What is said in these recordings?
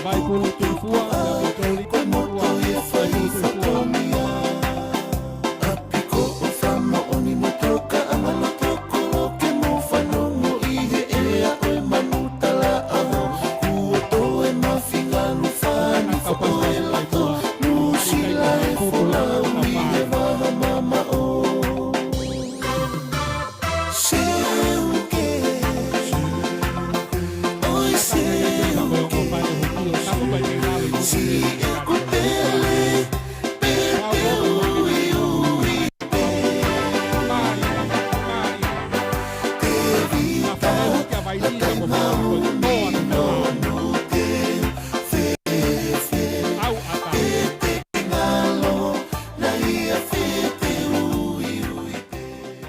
Vaipulu tulifua Jolene Finau Vaipulu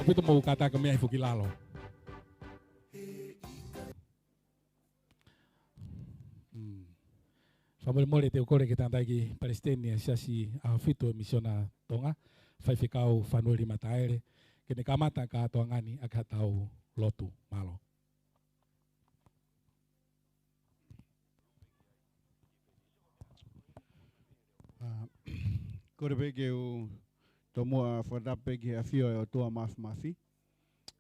Opito mau kata kami ai fuki lalo. Famole mole te okore ke tanda ki Palestina siasi a fito misiona Tonga fai fikau fanuli mataere ke ne kamata ka toangani akatau lotu malo. Kore peke o tomua whadape ki a fio e o tua mafi.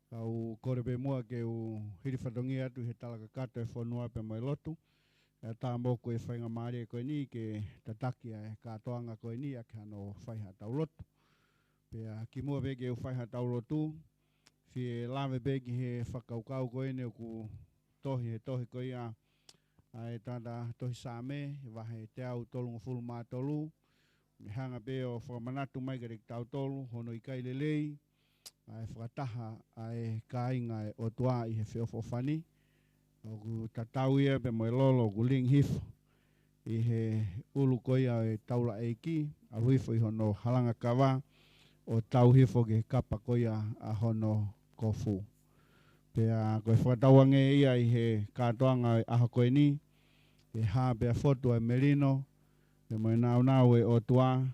Kau kore pe mua ke o hiri whadongi atu he talaka kato e whanua pe mai lotu. E tā moko e whainga maari e koe ni ke tataki e katoanga koe ni a ke ano whaiha tau lotu. Pea ki mua peke o whaiha tau lotu. Fie lawe peke he whakaukau koe ne o ku tohi he tohi koe a e tanda tohi sāme, wahe te au tolunga fulu mā tolu. Me hanga pe o whamanatu mai ka reki tau tolu, hono i kai lelei, ai whakataha ai kāinga e o tua i he whiofofani. O ku tatau ia pe moe lolo, o ku ling hifo, i he ulu koia e taula eiki, a huifo i hono halanga kawa, o tau hifo ke kapa koia a hono kofu. Pea koe whakatauange ia i he kātoanga e aha koe ni, e hā pea fotu e merino, e mai nau e o tua,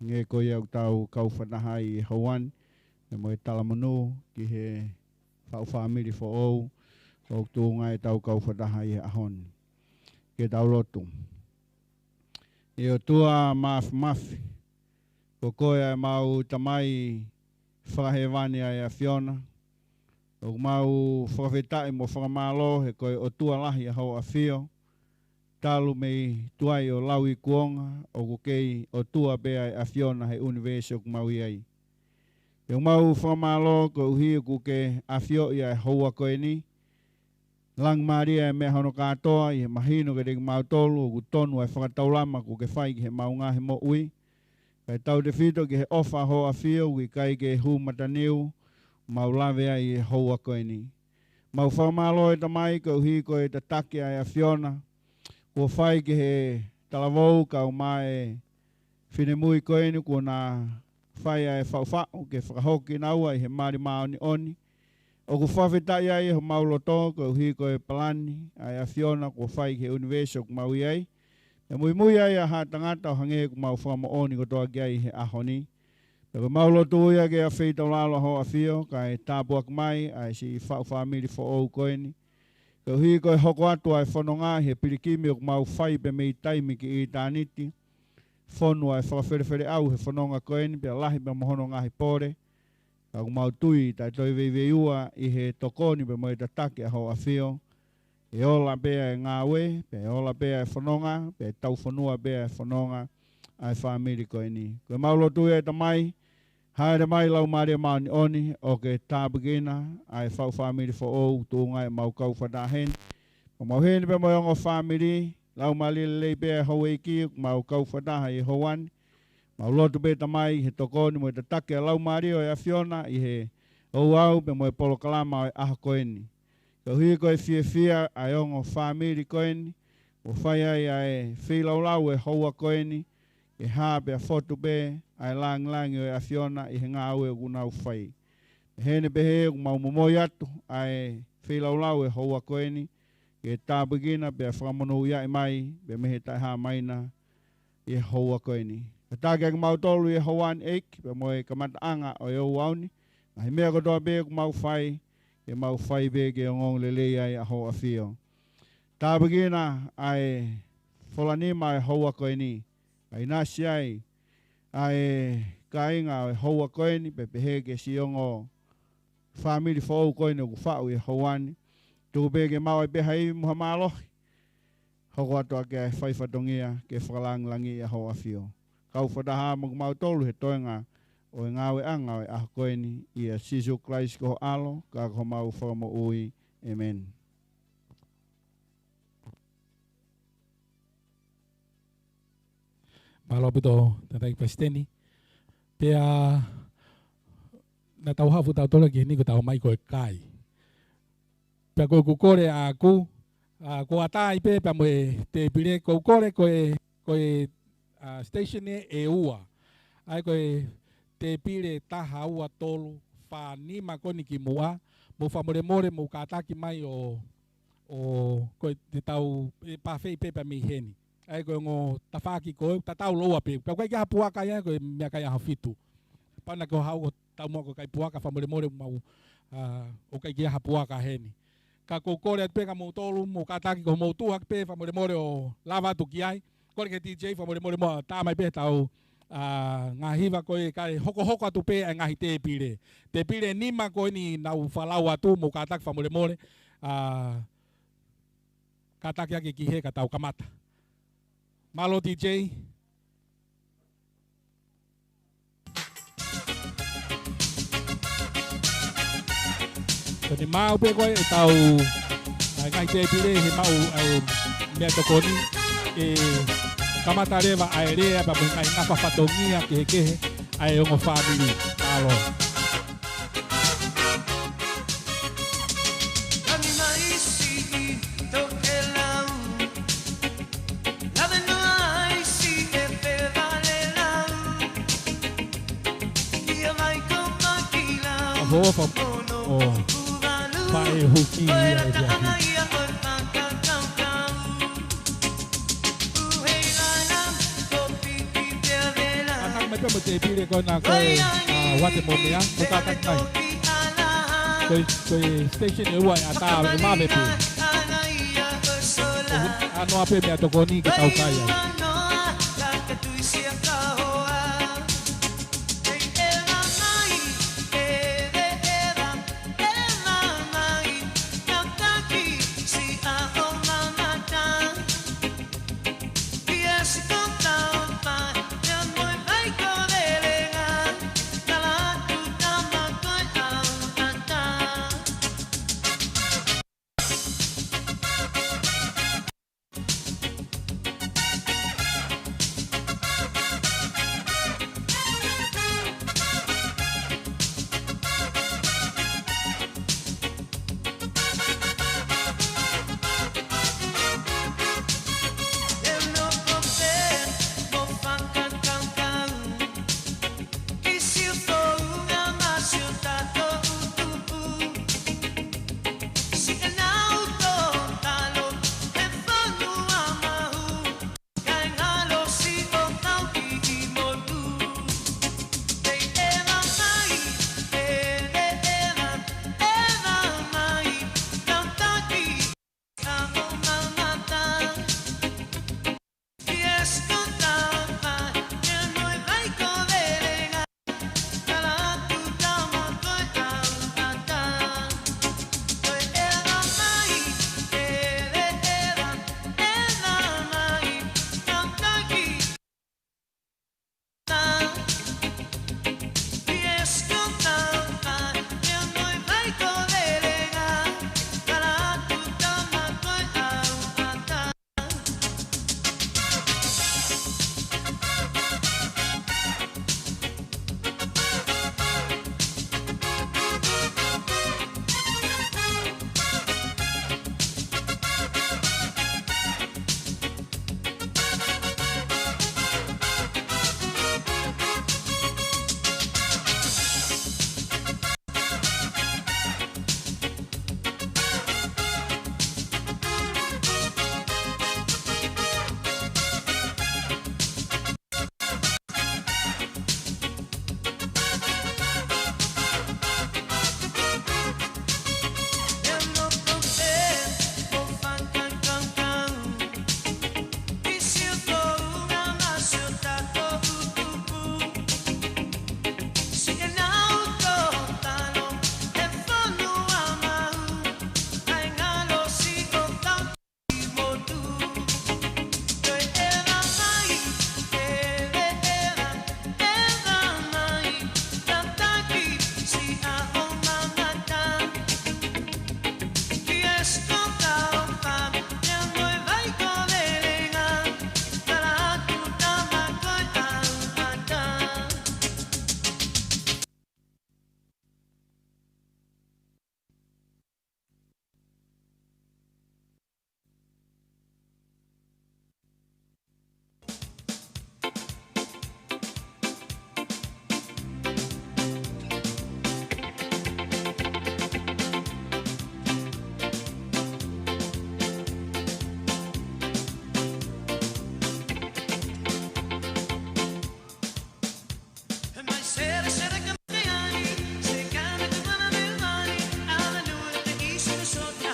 nge koe au tau kau whanaha i Hawani, e mai talamanu ki he whau whamiri fo ou, o tūnga e tau kau whanaha i ahon. Ke tau lotu. E o tua mafi, ko koe ai mau tamai whakahewani ai a Fiona, o mau whakawhetai mo whakamalo, he koe o tua lahi a hau a Fio, talu mei tuai o laui kuonga o kukei o tua bea a Fiona he universe o kumaui ai. E mau whamalo ko uhi o kuke a Fio i a houa koe ni. Lang Maria e mea hono katoa i he mahino ke reki mau tolu o kutonu ai whakataulama kuke whai ki he maunga he mo ui. Kai tau te whito ki he ofa ho a Fio ui kai ke hu mataniu mau lawe ai i houa koe ni. Mau whamalo e tamai ko uhi ko e tataki ai a Fiona. Ko whai ki he talavou ka o mai whinemui koe ni ko nā whai ai whauwhau ke whakahoki naua i he mari maoni oni. O ku whawhetai ai ho mauloto ko uhi ko e palani ai a Fiona ko whai ki he universe o kumaui ai. E mui ai a ha tangata o hange ku mau whamo oni ko toa ki ai he ahoni. E ko mauloto ia ke a whitau lalo ho a Fio ka e tāpuak mai ai si whau whamiri fo ou koe ni. Ko hui koe hoko atu ai whanonga he pirikimi o mau whai pe mei taimi ki i tāniti. Whonu ai whakawherewhere au he whanonga koe ni pia lahi pe mohono ngahi pore. Ka mau tui tai toi vei ua i he tokoni pe moe tatake a ho a Fio. E ola pea e ngāwe, pe ola pea e whanonga, pe tau whanua pea e whanonga ai whamiri koe ni. Koe maulo tui e tamai, haere mai lau maria maani oni o ke tāpikina ai whau whamiri fo ou tūnga e mau kau whatahen. O mau heni pe moi ongo whamiri, lau mali lei pea hau eiki mau kau whataha i Hawani. Mau lotu pe tamai he tokoni mo te take a lau mario e a Fiona i he ou au pe moi polo kalama o aha koeni. Ka hui koe fia ai ongo whamiri koeni, o whai ai ai whilau lau e haua koeni, e hā pe a fotu pe, ai lang o a Fiona i he ngā ue o kunau whai. E hene pe he o mau momoi atu ai whilau e haua koeni, e tāpikina pe a whakamono ia i mai, pe mehe tai hā maina i haua koeni. Taka mau tolu e Hawan Eik, pe moe kamataanga o eu wauni. Ai mea kotoa be mau fai, ke mau fai be ke ngong lele ai a ho afio. Tā begina ai folani mai hoa koe ni. Ai nasi ai kainga ai hoa koe ni pe pehe ke siongo family fo koe ni kufau e Hawani. Tu be ke mau ai pe hai muhamalohi. Hoko atoa ke ai whaifatongia ke whakalangi a ho afio. Kau whataha mo mau tolu he toenga o e ngawe anga o e aha koe ni i a Sisu Christ ko alo ka ko mau whakamo ui. Amen. Malo pito tatai pasteni. Pea na tau hafu tau tola ki ni ko tau mai ko e kai. Pea ko kukore a ku ko atai pe pa mo te pire ko kore ko e station e ua. Ai ko te pire taha ua tolu fa ni makoni ki mua mo fa more mo kataki mai o ko te tau pa fei pe pa mi heni. Ai ko ngo tafaki ko tatau loa pe ka kai ha puaka ya ko me kai ha fitu pana ko ha tau mo ko kai puaka fa more mau o kai ha puaka heni ka ko kore pe ka mo tolu mo kataki ko mo tu hak pe fa more o lava tu kiai ko ke DJ fa more mo ta mai pe tau ngahiva ko kai hoko atu pe ngahi te pire nima ko ni na ufalau atu mo kataki fa more kataki ya ki he ka tau kamata. Malo DJ. Tani mau pe koe e tau ngai te pire he mau mea tokoni e kamata rewa aerea pa ngai ngapa fatongia ke ai ongo family malo. Hofa pae huki ia e fiaki. Anak mai pe mo te pire ko na koe wate mo mea mo katak mai. Koe station e ua e ata e mame pe. Ano ape mea tokoni ki tau kai ai.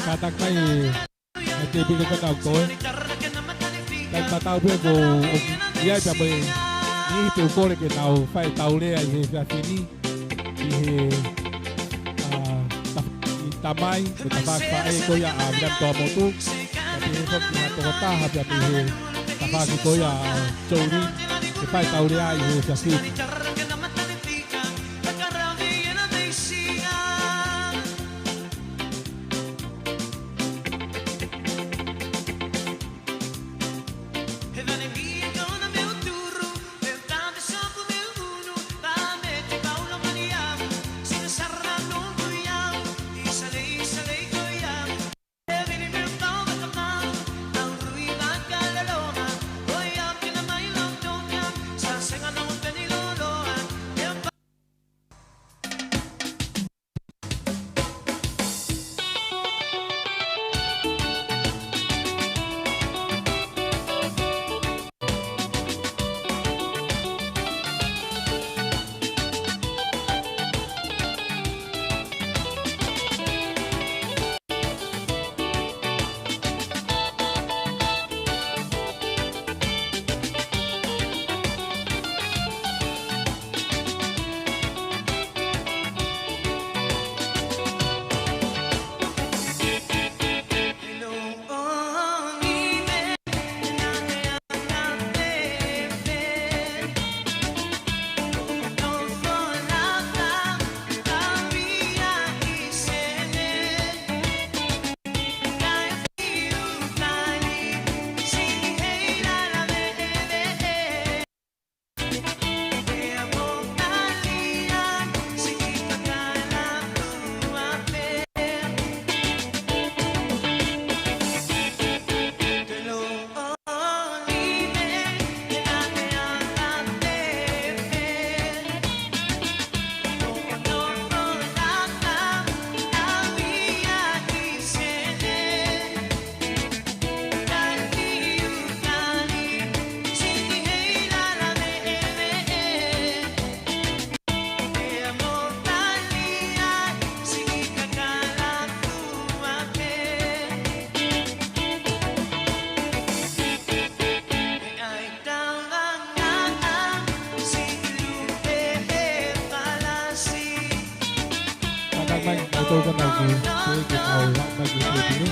kata kai te pili ka tau koe. Kai patau pia ko ia pia mai ni te ukore ke tau whai tau lea i he whiawhini i he tamai ko ta whaka e koia a viram toa motu ka te he whoki ha toko taha pia te he ta whaki koia a Jolene ke whai tau lea i he whiawhini. Tôi có đầu người tôi kịp hồi lại đầu người thì đi.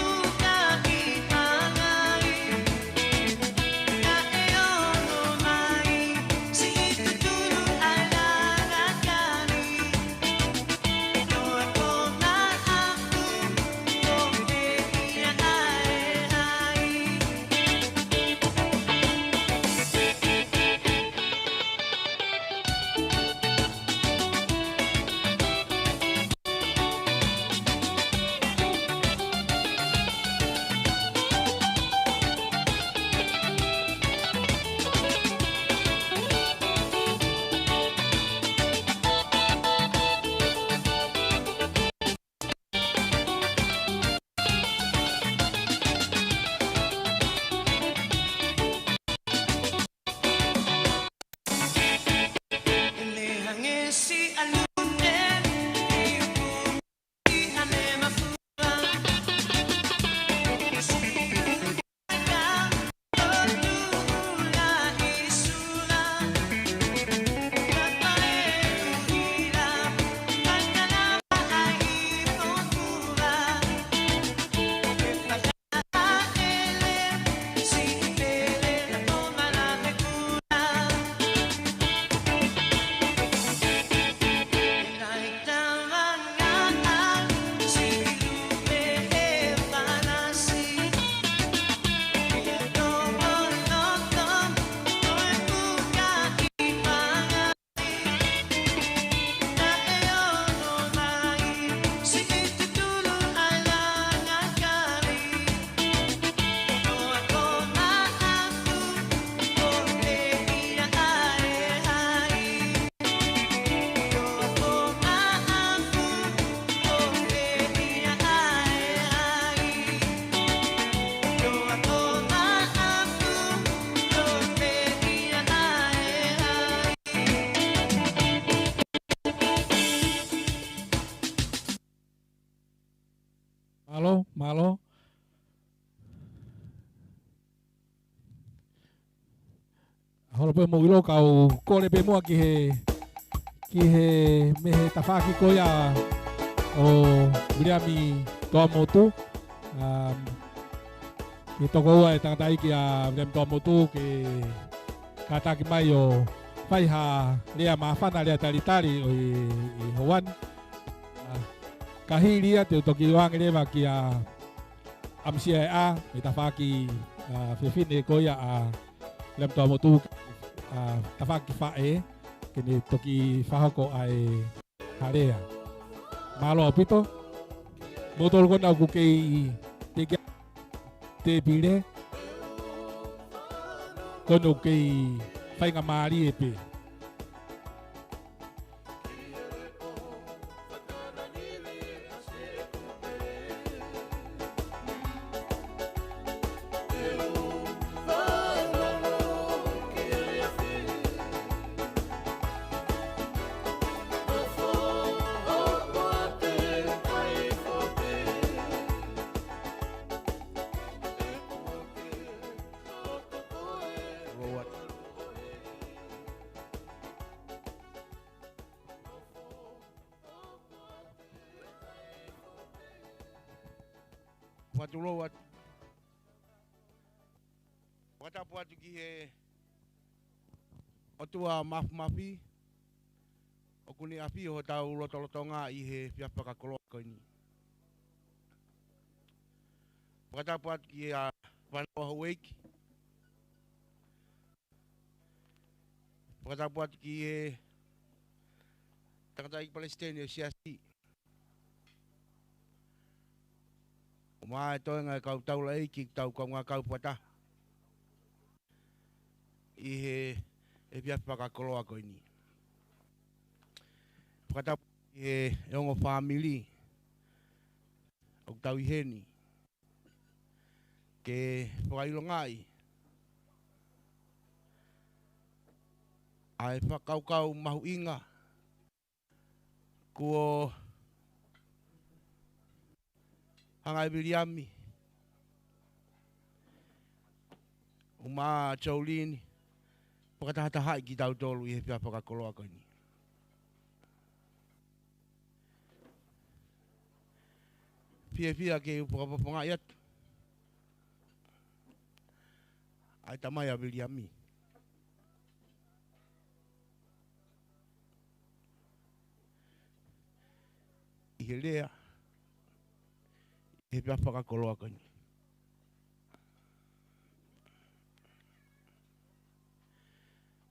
malo. Holo pe mo ilo kau kore pe mo ki he me he tafaki ko ya o Viliami toa motu. Ki toko ua e tangatai ki a Viliami toa motu ki kataki mai o whai ha lea mawhana lea taritari o i Hawan. Kahi lia te utoki wangi lewa ki a amsia e a me tafaki whiwhine ko ia a Viliami toa motu tawhaki whae kene toki whahoko ai harea. Malo pito, motoro kona ku kei te pire, kono kei whainga maari e pe. Watulo wat watapu atu ki he otua mafi o kuni api ho tau lotolotonga i he piapaka koloa koini. Watapu atu ki a wanoa haweiki. Watapu atu ki he takatai Palestine siasi. O mai toi ngai kau tau lai ki tau kau ngā kau pata. I he e piapaka koloa koini. Watapu ki he ongo family. O tau i heni. Ke whakailo ngai. Ai whakaukau mahu inga. Kuo hangai Viliami. Uma Jolene pakatahataha ki tau tolu i he piapaka koloa koini. Pia ke upakapaponga iat. Ai tamai a Viliami. I he lea. I he piapaka koloa koini.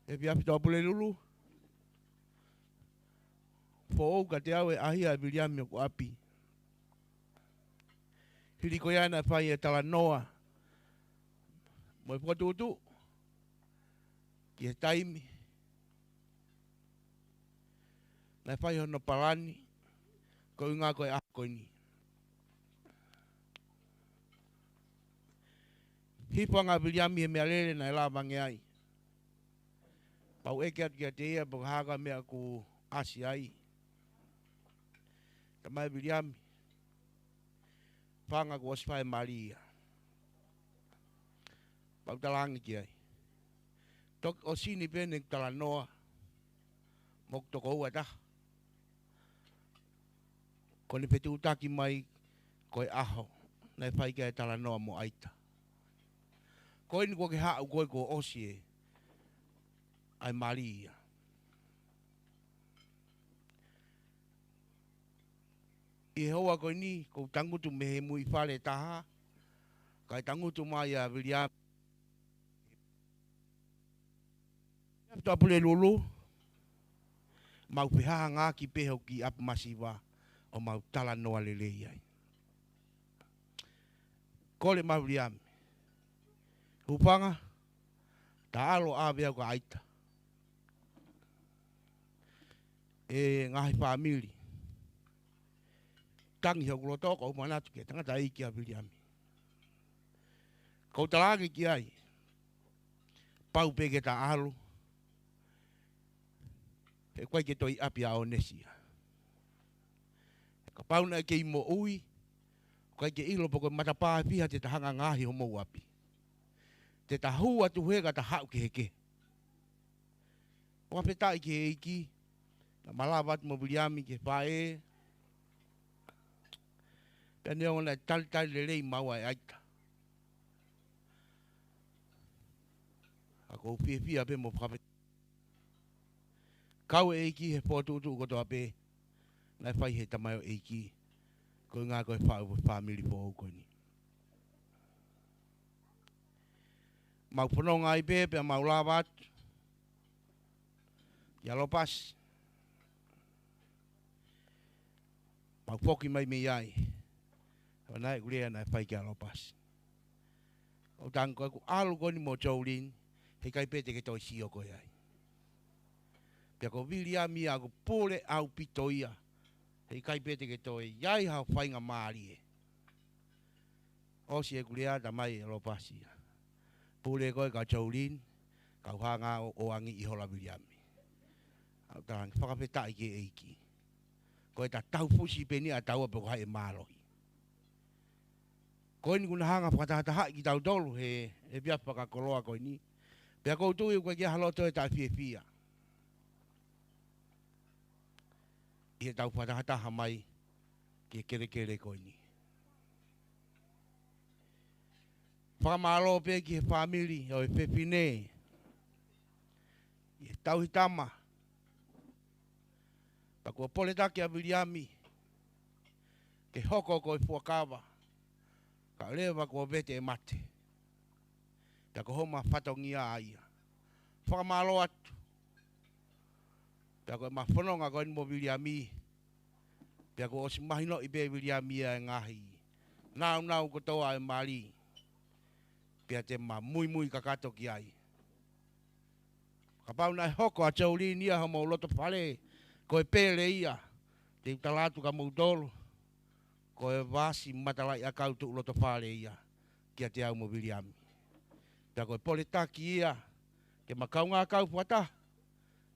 E piapi tau pule lulu. Fo ka te au e ahi a Viliami o ku api. Hiri ko iana e whai e tala noa. Mo e puatutu. Ki he taimi. Na e whai hono palani. Ko inga koe aha koini. Hipanga Viliami e mea lele na e la mangi ai. Pau eke atu kia te ia po haga mea ku asi ai. Tamai Viliami. Panga ku oswhai Maria. Pau talangi ki ai. Tok o sini pene tala noa. Mok toko ua ta. Kone petu utaki mai koe aho. Nai whai kia e tala noa mo aita. Koe ni koe ke hau koe ko osi e. Ai Maria. I hoa koe ni, kou tangutu me he mui whare taha. Kai tangutu mai a Viliami. Tua pule lulu. Mau pehaha ngā ki peho ki ap masiwa. O mau tala noa lele iai. Kole mau Viliami. Hupanga. Ta alo a vea ka aita. E ngahi family. Tangi hau kulo toko o manatu ke tangata iki a Viliami. Kau talangi ki ai. Pau peke ta alo. E koe ke toi api a Onesia. Ka pau na ke imo ui. Kai ke ilo poko matapā piha te tahanga ngahi homo api. Te tahua tu hega ta hau ke heke. Wapeta ke eiki. Na malabat mo Viliami ke pae. Pene ona tal lelei maua e aita. Ako pia pe mo whapet. Kau eiki he pōtu koto ape. Nai whai he tamayo eiki. Ko ngā koe whau family po au ni. Mau whanonga i pe mau labat. Ia lopas. Mau poki mai me iai. Nai kurea nai whai kia lopas. O tango ku alu koni mo Jolene. He kai pe te ke toi sio koe ai. Pia ko Viliami a ko pole au pitoia. Hei kai pete ke toi, iai hau whainga maari e. Osi e kurea ta mai e lopasia. Pule koe ka Jolene, ka uhanga o angi i hola Viliami. Au tarangi, whakapetai ke eiki. Koe ta tau fusi peni a tau ape ko hai e mālohi. Koe ni kuna hanga whakatahata ki tau dolu he pia whakakoloa koe ni. Pia kou tui koe kia haloto e tai fia. He tau whatahataha mai ki kere koe ni. Whakamalo pe ki he family o e whewhine. I tau hitama. Pakua poletaki a Viliami. Ke hoko koe fuakawa. Ka lewa kua vete e mate. Tako homa whatongia aia. Whakamalo atu. Pia koe mawhanonga koe ni mo Viliami. Pia koe osi mahino i pe Viliami e ngahi. Nau ko toa e mali. Pia te ma mui kakato ki ai. Ka pau nai hoko a Jolene ia hama loto pale. Koe pele ia. Te utalatu ka mautolo. Koe vasi matalai a kautu loto pale ia. Kia te au mo Viliami. Pia koe poletaki ia. Ke makaunga kau puata.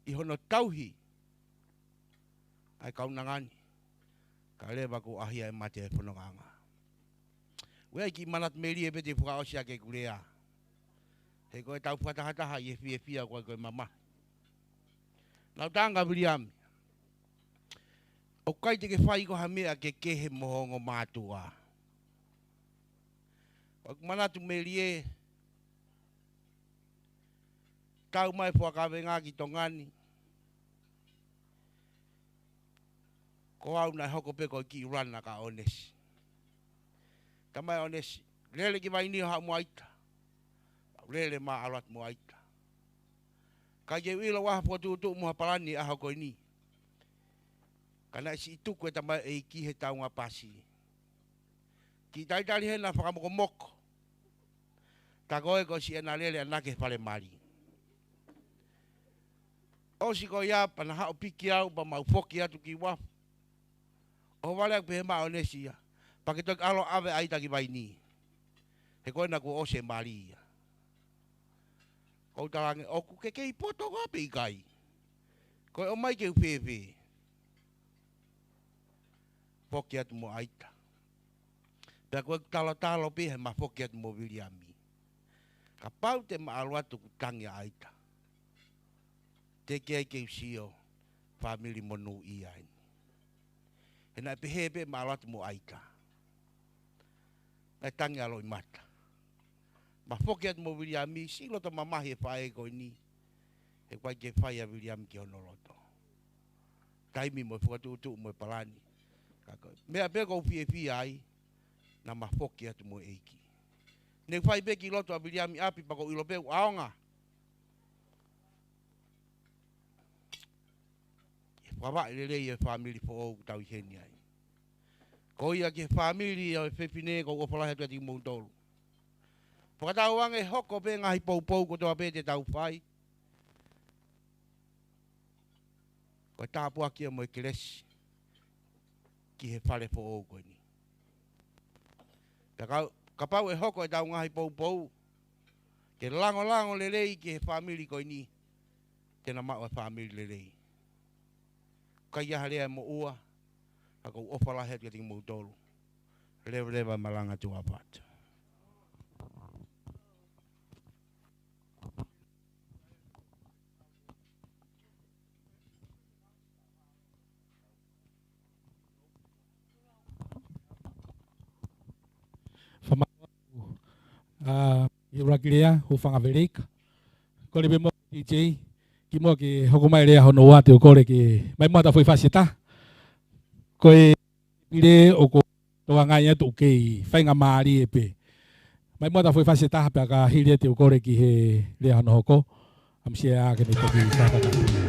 I hono tauhi. Ai kau nangani. Ka lewa ko ahia e mate e whanonganga. Wea ki manat meri e pete whakaosia ke kurea. He koe tau whatahataha i e fia koe mama. Nau tanga Viliami. O kai te ke whai ko hamea ke kehe mohongo mātua. O manatu meri e. Tau mai whakawe ngā ki tongani. Ko au nai hoko pe koe ki rana ka onesi. Tamai onesi. Lele ki vai ni ha mo aita. Lele ma alat mo aita. Ka je wila waha potu mo hapalani a hoko ni. Kana isi ituku e tamai e ki he tau ngā pasi. Ki taitali he na whakamoko moko. Ta koe ko si ena lele anake whale mari. Osi ko ia pana hao piki au pa mau foki atu ki wafu. O wale ak pehe maa onesi ia. Pakitok alo ave aita ki vai ni. He koe na ku ose mari ia. Kou talange oku ke kei poto kape i kai. Koe o mai ke upewe. Foki atu mo aita. Pea koe talo pehe ma foki atu mo Viliami. Ka pau te ma alu atu ku tangi aita. Te kei ke usio. Family monu ia ini. E nai pehepe ma alatu mo aita. Nai tangi alo i mata. Ma foki atu mo Viliami, si loto mamahi e whae koe ni. E kwai ke whae a Viliami ki ono loto. Taimi mo e whakatutu mo e palani. Mea peko upi ai, na ma foki atu mo eiki. Ne whae peki loto a Viliami api pako ilo peko aonga. Wawa lelei e family po o tau heni ai. Ko ia ke family o fefine ko opala hetu ati moutolu. Whakatau ange hoko pe ngahi pou ko toa pe te tau whai. Ko tāpua kia mo e kelesi. Ki he whare po o koe ni. Ka pau e hoko e tau ngahi pou. Ke lango lelei ki he family koe ni. Tena mao e family lelei. Kai ia harea mo ua, ako opala hetu ati moutolu. Lewa malanga tua pat. Irakirea ho whangawereka. Kore me mo DJ, ki mo ki hoko mai rea hono wā te o kore ki mai mo ta whai whaseta. Koe pire o ko toa ngai atu kei whainga maari e pe. Mai mo ta whai whaseta hapea ka hire te o kore ki he rea hono hoko. Amsia ke ne toki Tongatapu.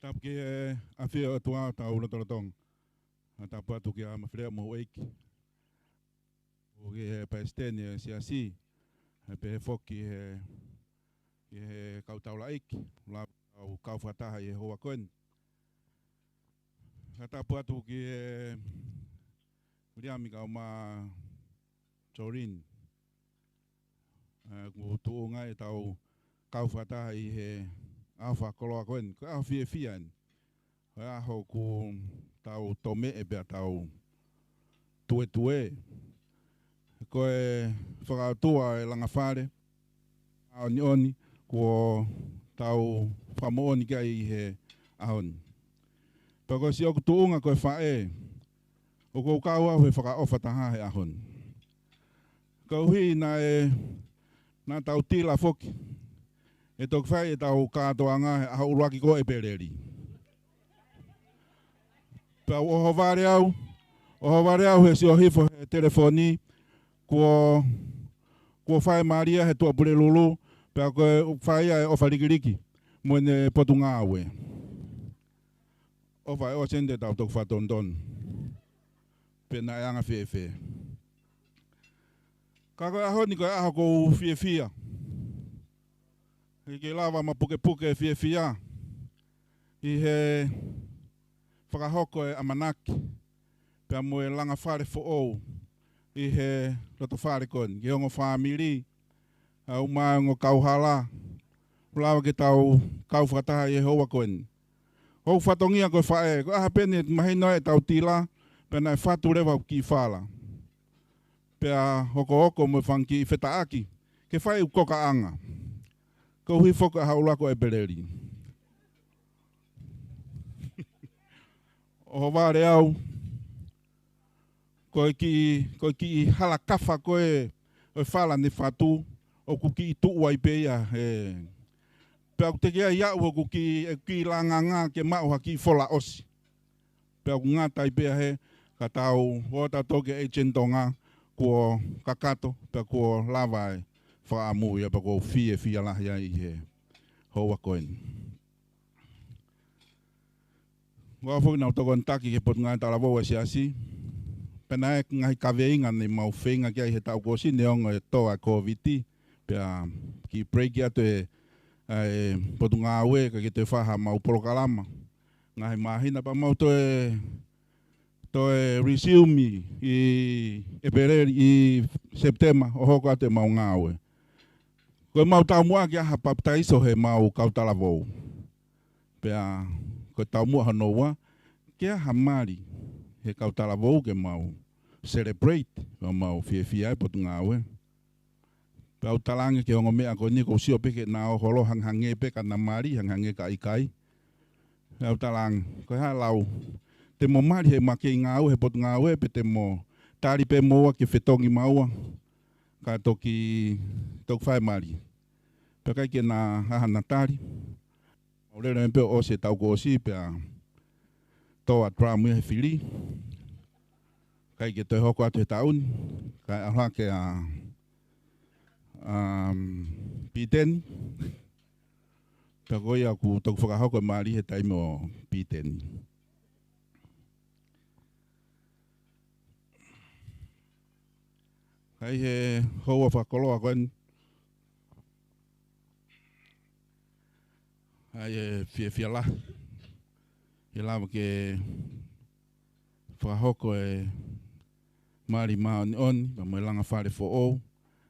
Tapke afia atua ta una tong. Ta pa tu kia ma frea mo wake. O ke paestene siasi. Pe foki kau taula ik. La au kau fataha e hoa koen. Tongatapu atu ki Viliami kau ma Jolene. Ku tuunga e tau kau whata I he awha koloa koen. Ko aho fie fian. Ko aho ku tau tome e bea tau tue tue. Ko e whakautua e langa whare. Aoni oni ko tau whamooni kia I he ahoni. Pako si oku tuunga koe whae. O kou kau au he whakaofa taha he ahoni. Kau hui na tau tila foki. E tok whai e tau katoa ngā he aho uruaki ko e pereri. Pau oho vare au he si o hifo he telefoni. Kua whai Maria he tua pure lulu. Pau koe whai e ofa rikiriki. Mwene potu ngā aue. O vai o sende tau tok fatondon. Pena e anga fie. Kako ahoni ko aho ko fie. Ke lava ma puke fie. I he whakahoko e amanaki. Pea mo e langa whare fo ou. I he roto whare kon. Ke hongo whamiri. Au mai ngo kauhala. Lawa ke tau kau whataha I hoa kon. Hou whatongia koe whae, ko aha pene mahino e tau tila, pena e whatu rewa ki whala. Pea hoko mo whanki I whetaaki, ke whae u koka anga. Ko hui whoka haulako e bereri. O ware au, koe ki hala kafa koe o whala ne whatu, o kuki I tuua I peia he. Pea ku tekea iau hoku ki langa ngā ke mau haki fola osi. Pea ku ngā taipea he, ka tau hota toke e Tonga, kua kakato, pea kua lava e whaamu ia pa kua fie lahia I he hoa koen. Wā whuki nau toko ntaki ke potu ngā tala wau e siasi. Pena e ngahi kaweinga ne mau whenga kia I he tau kosi, ne ongo e toa COVID, pea ki break atu e potu ngā ue ka ki te whaha mau porokalama. Ngahi mahina pa mau toe resume I pereri I September o hoko ate mau ngā ue. Koe mau tau mua ki aha paptaiso he mau kautala vou. Pea koe tau mua hanoua ki aha mari he kautala vou ke mau celebrate mau fie potu ngā ue. Pau talange ke ongo mea ko ni ko sio peke na o holo hanghange pe kana mari hanghange ka ikai. Pau talang ko ha lau te mo mari he make ngau he pot ngau e pe te mo tari pe moa ke fetongi maua ka toki tok fai mari. Pe kai ke na ha na tari. O le pe o se tau ko si pe to a tram he fili. Kai ke te hoko ate taun kai aha ke Piteni. Tako ia ku toku whakahoko maari he taimi o Piteni. Kai he hoa whakoloa koen. Hai he fia la. He lawa ke whakahoko e maari maa oni, pa mo langa whare fo ou.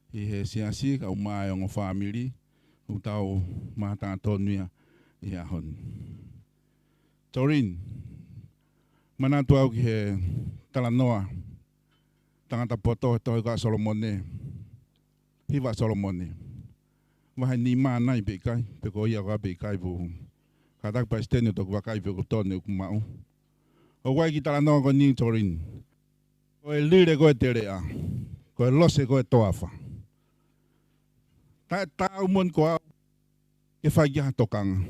I he siasi ka umai o ngā whamiri, u tau mātanga tonuia I ahon. Jolene, manatu au ki he talanoa, tangata poto he tohi ka Solomone, hiwa Solomone. Wahai ni maa nai bekai, peko ia ka bekai pu, ka tak pa stene toku wakai peko tone u kumau. O wai ki talanoa ko ni Jolene, ko e lire ko e terea, ko e lose ko e toafa. Ta umon ko au ke whaigia tokanga.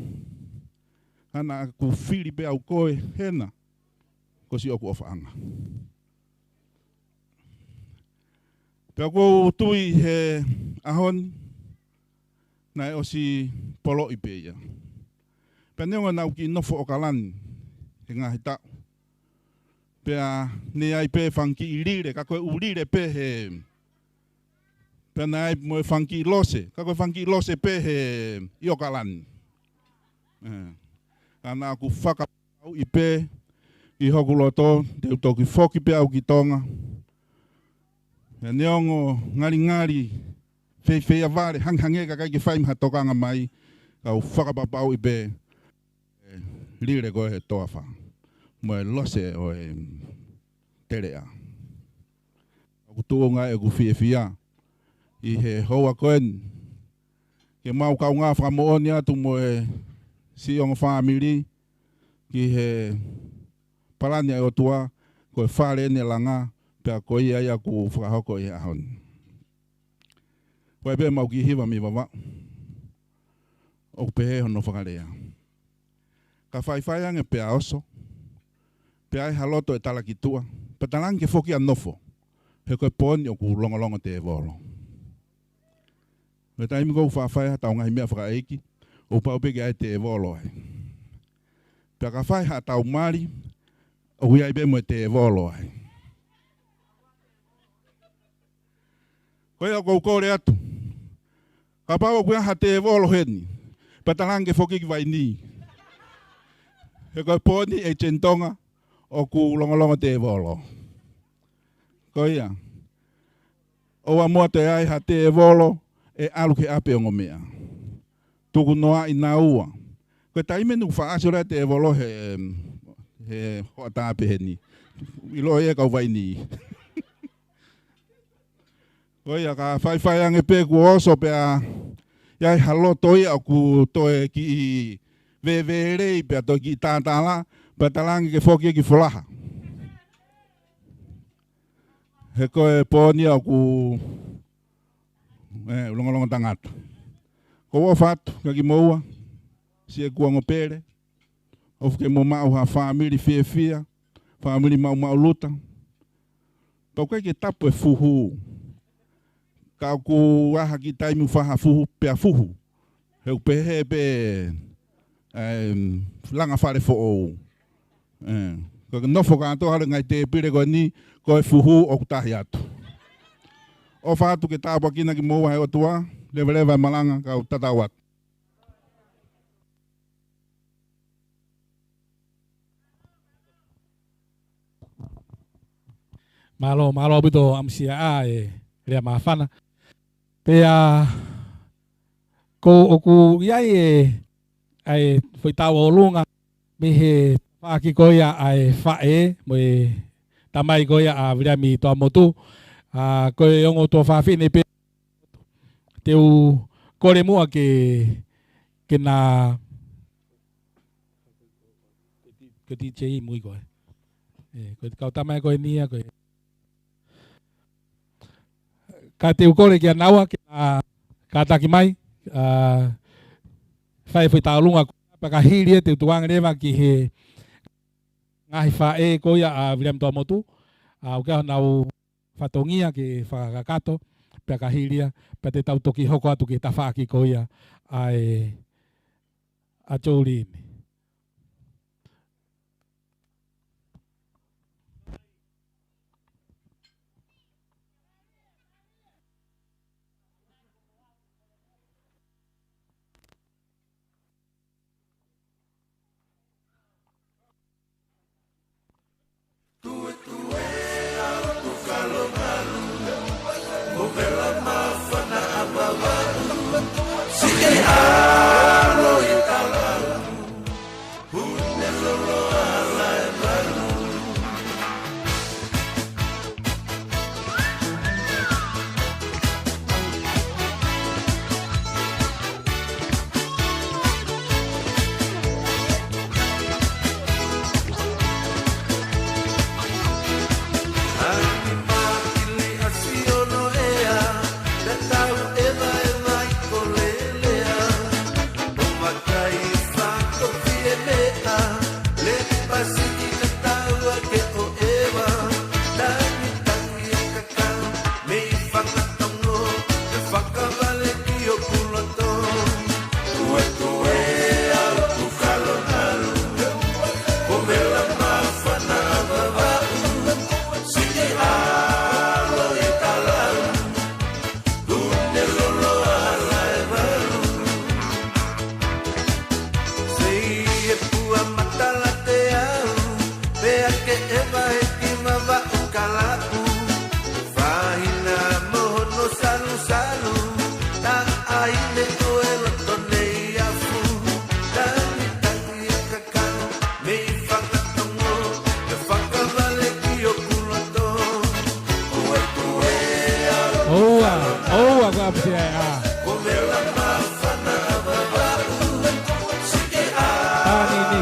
Ana ku whiri pe au koe hena, ko si oku ofaanga. Pea ko tui he ahon, na e osi polo I peia. Pea neonga nau ki nofo o kalani, he ngahi tau. Pea ne ai pe whanki I rire, ka koe urire pe he pena ai mo whanki lose, ka koe whanki lose pe he iokalani. Ana aku whakapau I pe, I hoku loto, te utoki foki pe au ki Tonga. E neongo ngari, fei avare, hanghange ka kai ki whaim ha tokanga mai, ka u whakapapau I pe rire koe he toa wha. Mo e lose o e terea. Aku tuonga e ku fia. I he hoa koen. Ke mau kau ngā whakamooni atu mo e si onga whamiri. Ki he parani ai o tua, ko e whare ene langa, pia ko ia ia ku whakahoko I ahon. Ko e pe mau ki hiwa mi wawa. O pehe hono whakarea. Ka whaiwhai ange pia oso. Pia ai haloto e tala ki tua. Patalangi ke whoki anofo. He koe poni o ku longa te e volo. Me taimi kou whawhai ha taunga hi mea whakaeiki. O paupeke ai te e volo ai. Pia ka whai ha tau mari. O hui ai bemo e te e volo ai. Koe au kou kore atu. Ka pao kuia ha te e volo heni. Patalangi ke whoki ki vai ni. He koe poni e Tonga o ku longa te e volo. Koia. O a mua te ai ha te e volo e alu ke ape o ngomea. Tuku noa I nā ua. Koe taimenu whaasura te e volo he hoa tāpe he ni. Ilo e kau vai ni. Koia ka whaiwhai ange pē ku oso pēa iai halo toi au ku toi ki veverei pēa toi ki tātala pēa talangi ke whoki ki wholaha. He koe pōni au ku longa tangata. Ko wa fatu ka ki moua, si e kuango pere, of ke mo mau ha family fia, family mau luta. Pau kai ke tapu e fuhu. Ka ku waha ki taimu whaha fuhu pea fuhu. Heu pehe pe langa whare fo ou. Ko nofo ka ato hara ngai te pire ko ni, ko e fuhu o kutahi atu. O whātu ke tāpua kina ki moua he o tua, lewa malanga ka o tatawat. Malo bito amsia a e rea mawhana. Pea ko oku iai ai foi tau o lunga me he whaaki koia ai whae mo e tamai koia a Viliami toa motu. Koe ongo tō whawhine pe teu kore mua ke nā ke ti chei mui koe. Koe kau tamai koe nia koe. Ka teu kore kia naua ka taki mai. Whai whi tālunga paka hiri e teu tuanga rewa ki he ngahi whae koia a Viliami toa motu. O kia nau whatongia ke whakakato, pia ka hiria, pia te tau toki hoko atu ke ta whaaki koia a Jolene.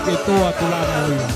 ke toa tula moia.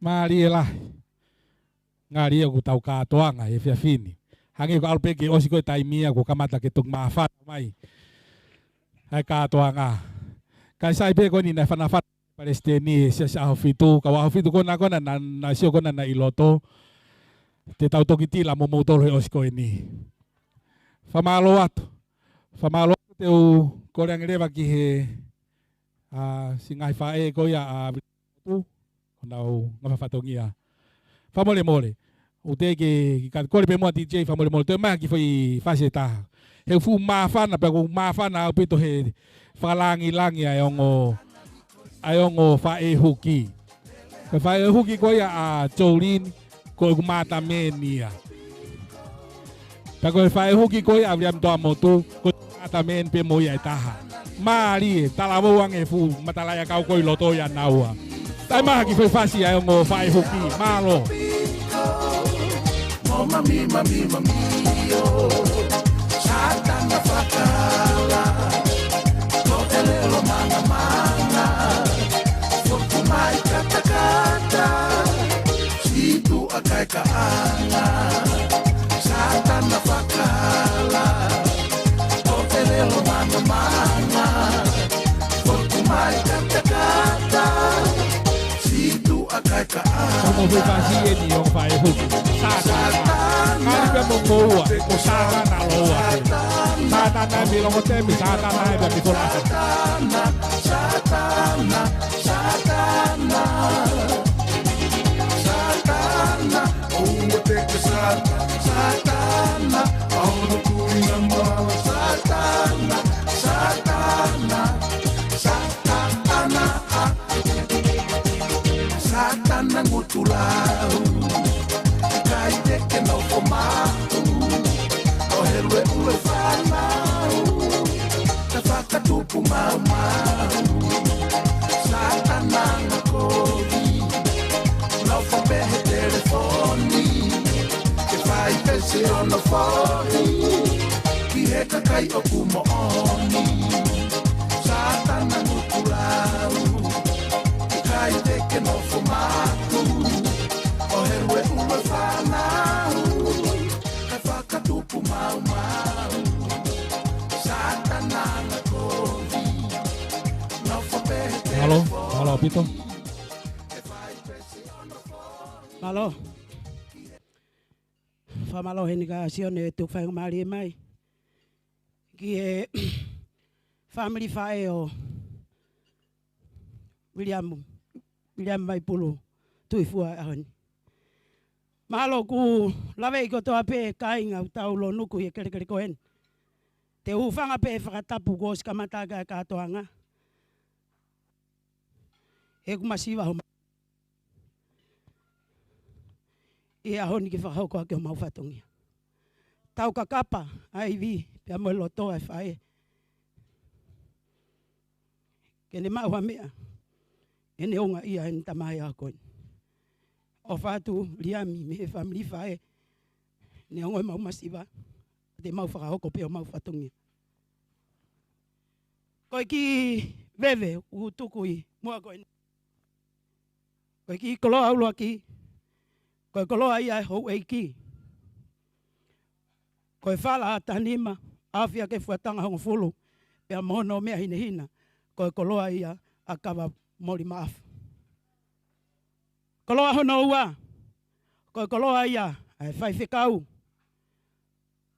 Mari lah. Ngari aku tau katoanga e fia fini. Hangi ko alpe ke osi ko taimia ko kamata ke tung mafa mai. Hai katoanga. Kai sai pe ko ni na fana fat Palestini sia sia hofitu ka hofitu ko na sio ko na iloto. Te tau tokiti la mo tolo osi ko ini. Famaloat te u ko yang reva ki he singai fae ko ya tu nau ngafatongia. Famole mole. O te ke kore pe mo DJ famole mole te ma ki foi fase ta. He fu mafana pe ko mafana o pito he falangi langi ayongo fa e huki. Pe fa e huki ko ya a Jolene ko mata menia. Pe ko fa e huki ko ya Viliami to motu ko mata men pe mo ya taha. Mari talabo wang e fu matalaya kau ko loto ya naua. Tai maha ki foi fasi ayongo fa e huki malo. Mami, yo. Satana fakala. Totelelo mana. Fortumai kata. Situ akai kaana. Satana fakala. Totelelo mana. Fortumai kata. Situ akai kaana. Como foi fasi ni yung fa e huki. Kari pe mo boa, ko sara na loa. Satana mi lo te mi satana e mi kola. Satana, oh te que satana, oh no kuina mala satana. Satana ngutulau. Kaide que no fomau, o helwe ule fanau, ta faka tupu mau. Satana ngakori, no fobehe telefoni, que fai pese ono fori, ki heka kai oku mooni. Satana ngutulau, kaide que no fomau, o helwe ule fanau, ka whakatupu mau. Satana ngakori, no whapehe telefoni. Halo, Pito. Malo. Famalo heni ka sione tu whainga mari mai. Ki e family whae o Viliami Vaipulu tui fua ahoni. Mahalo ku lawe i kotoa pe kainga tau lo nuku i kere koen. Te ufanga pe whakatapu ko si kamataga e katoanga. E kumasiwa ho. I ahoni ki whakahoko ake o mauwhatongia. Tau kakapa ai vi pia mo loto e whae. Kene maua mea. Ene onga ia en tamai a koen. O whātu Viliami me he family whae. Ne ongo e mau masiwa. Te mau whakahoko pe o mau whatongia. Koe ki vewe u tukui mua koen. Koe ki koloa aulua ki. Koe koloa ia e hou eiki. Koe whala a tanima. Awhia ke fuatanga hongo fulu. Pea mohono mea hine hina. Koe koloa ia a kawa mori maafu. Koloa hono ua. Koe koloa ia e whaiwhikau.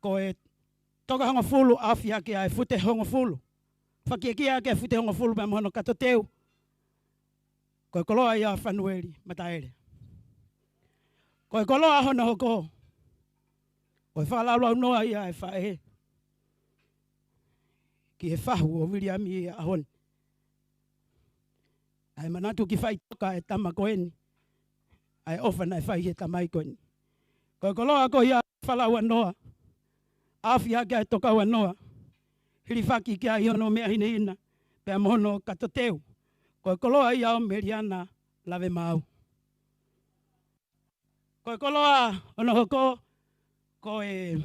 Koe toka hongo fulu awhia ke a e fute hongo fulu. Whakiakia ke fute hongo fulu pea mohono kato teu. Koe koloa ia whanueri mataere. Koe koloa hono hoko. Koe whalaulua noa ia e whae. Ki he whahu o Viliami i ahon. Ai manatu ki whai toka e tama koeni. Ai ofana e whai he tamai koeni. Koe koloa ko ia whalaua noa. Awhia kia e toka ua noa. Hiri whaki kia i ono mea hine hina. Pea mohono kato teu. Koe koloa ia o meriana lawe mau. Koe koloa ono hoko. Koe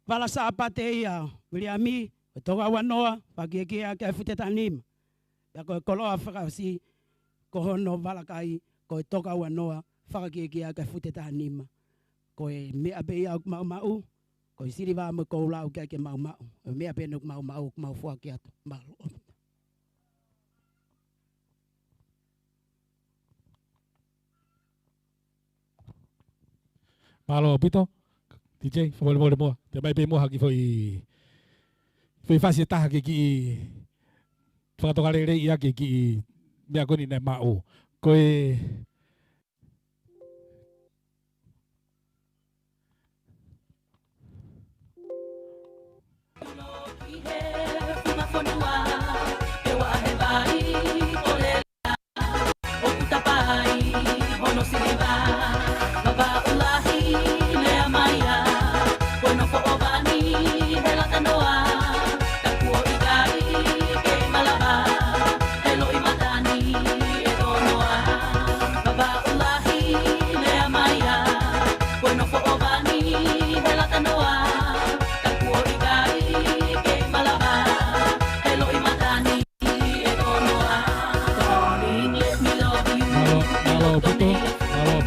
wala saapate ia Viliami. Koe toka ua noa. Whaki kia kia e fute tanima. Pea koe koloa whakasi. Kohono walakai. Koe toka ua noa. Whaki kia kia e fute tanima. Koe mea pe ia mau mau. Koe siri wā mo kou lau kia ke mau mau. Mea pe nuk mau mau. Mau fua kia tu. Malo. Malo pito. DJ, whawale mua. Te mai pe mua haki foi whasi taha ke ki whakatokare rei ia ke ki mea koni nei mao. Koe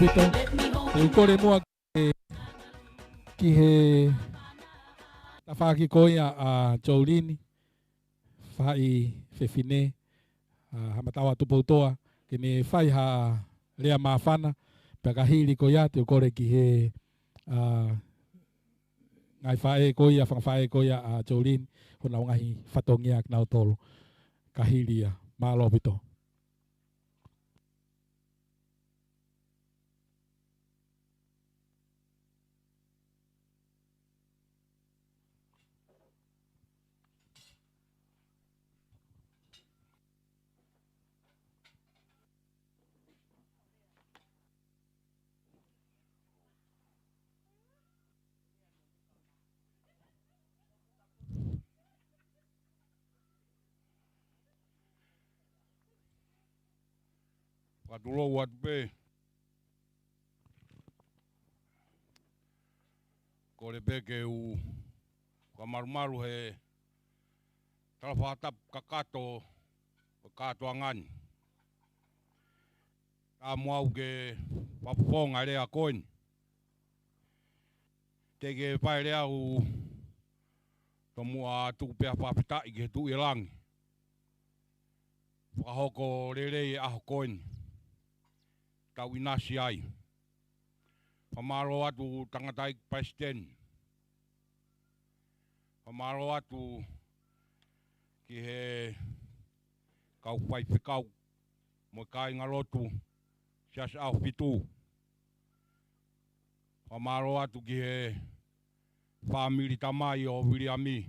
pito. Te ukore mua ki he tawhaki koia a Jolene whai whewhine hamatawa tupoutoa ke ne whai ha rea mawhana pia ka hiri koia te ukore ki he ngai whae koia whangwhae koia a Jolene hona ngahi whatongia knau tolo ka hiri a malo pito. Katulo wat pe. Kore pe ke u kamarumaru he talafata kakato katoangan. Ta mau ke paponga rea koin. Te ke pai rea u tomua tu pe papita ke tu ilang. Wahoko rere aho koin. Tau inasi ai. Pamaro atu tangatai President. Pamaro atu ki he kau pai whikau mo kai ngalotu sias au pitu. Whamaro atu ki he whamiri tamai o Viliami.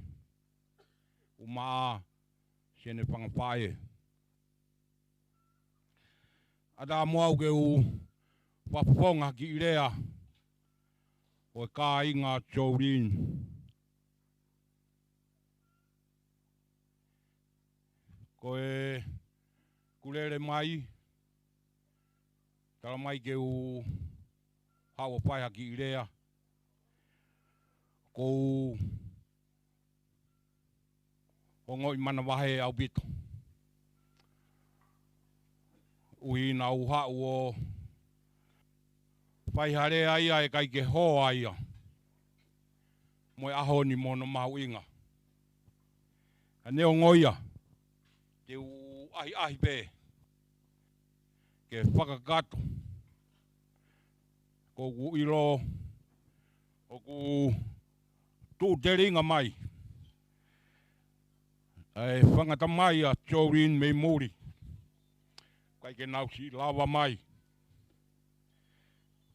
Umaa sene whangapae. Ada moau ke u wapaponga ki irea o ka inga Jolene. Ko e kulere mai, tala mai ke u hawa pai ki irea. Ko o ngoi mana wahe au bito. Ui na uha o pai hare aia e kai ke hoa aia. Moe aho ni mono mau inga. Ane o ngoia. Te u ahi pe. Ke whakakato. Ko ku ilo. O ku tu te ringa mai. E whangata mai a Jolene me muri. Kai ke nau si lawa mai.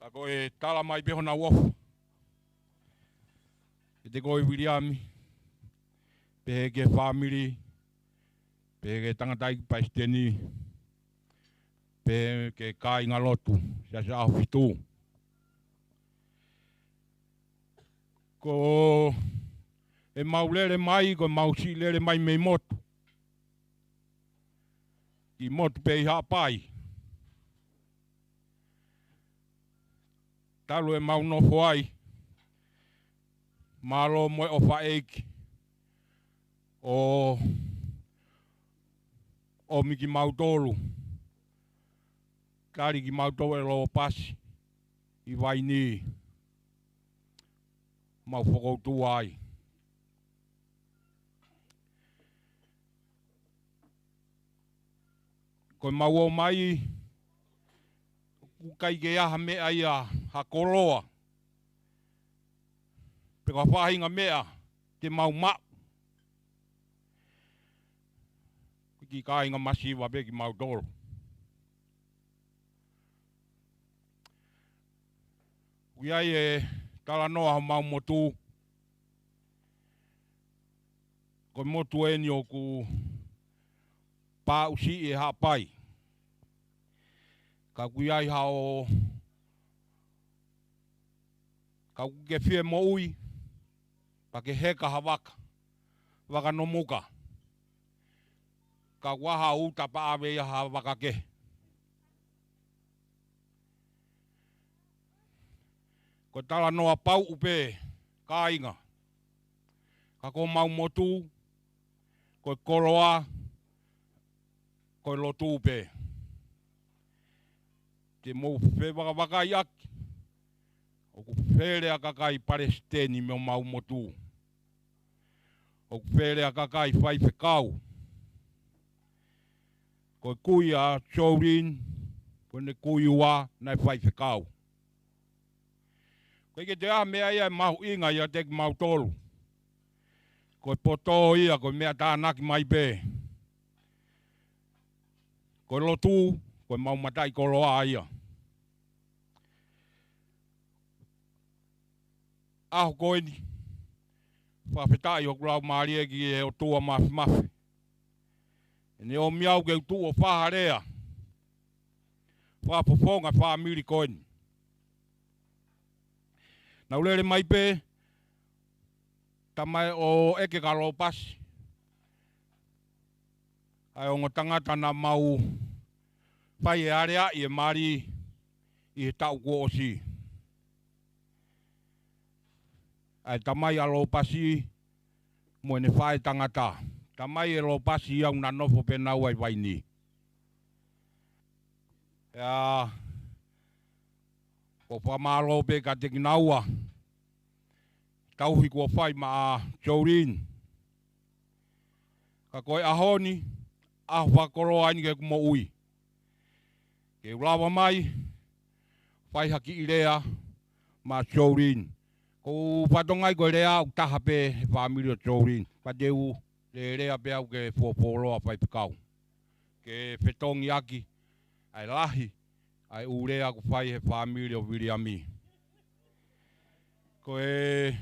Ako e tala mai peho na wofu. E te koe Viliami. Pehe ke family. Pehe ke tangatai paisteni. Pehe ke kai ngalotu. Sia sa ahu fitu. Ko e maulere mai, ko mausi lere mai me motu. Ki motu pe iha pai. Talu e mau nofo ai. Malo moe o whaeki. O miki mautolu. Kari ki mautolu e loo pasi. I waini. Mau whakoutu ai. Ko mau o mai. Kukai ke aha mea ia hakoloa. Peka whahinga mea te mau mau. Ki kāinga masiwa pe ki mau toro. Uiai e tala noa ho mau motu. Ko motu e ni o ku pā usi e hapai. Ka kuiai hao ka ke fie mo ui pa ke heka hawaka waka no muka ka waha uta pa ave ya hawaka ke ko tala noa pau upe ka inga ka ko mau motu ko koroa ko lotu upe te mo fe waka iaki. O ku where a kakai Palestini me o mau motu. O ku where a kakai whai whekau. Ko kui a Jolene, ko ne kui ua nai whai whekau. Ko ike te a mea ia mahu inga ia te mau tolu. Ko poto ia ko mea tānaki mai pe. Ko lotu, ko mau matai koloa ia. Aho koeni. Whawhetai o kurau maari eki e o tua mafi mafi. E ne o miau ke utu o whaharea. Whapofonga whamiri koeni. Nau lere mai pe. Tamai o eke karo pasi. Ai o ngotangata na mau. Pai e area i e maari. I he tau ko o si. Ai tamai alo pasi mo ne whae tangata. Tamai e lo pasi au na nofo pe nau ai waini. Ko whamalo pe ka te kinaua. Tauhi kua whai ma a Jolene. Ka koe ahoni, aho whakoro aini ke kumo ui. Ke ulawa mai, whai haki i rea ma Jolene. Ko whatongai koe rea u taha pe he whamiri o Jolene. Whateu le rea pe au ke whopoloa whai pikau. Ke whetongi aki, ai lahi, ai urea ku whai he whamiri o Viliami. Ko e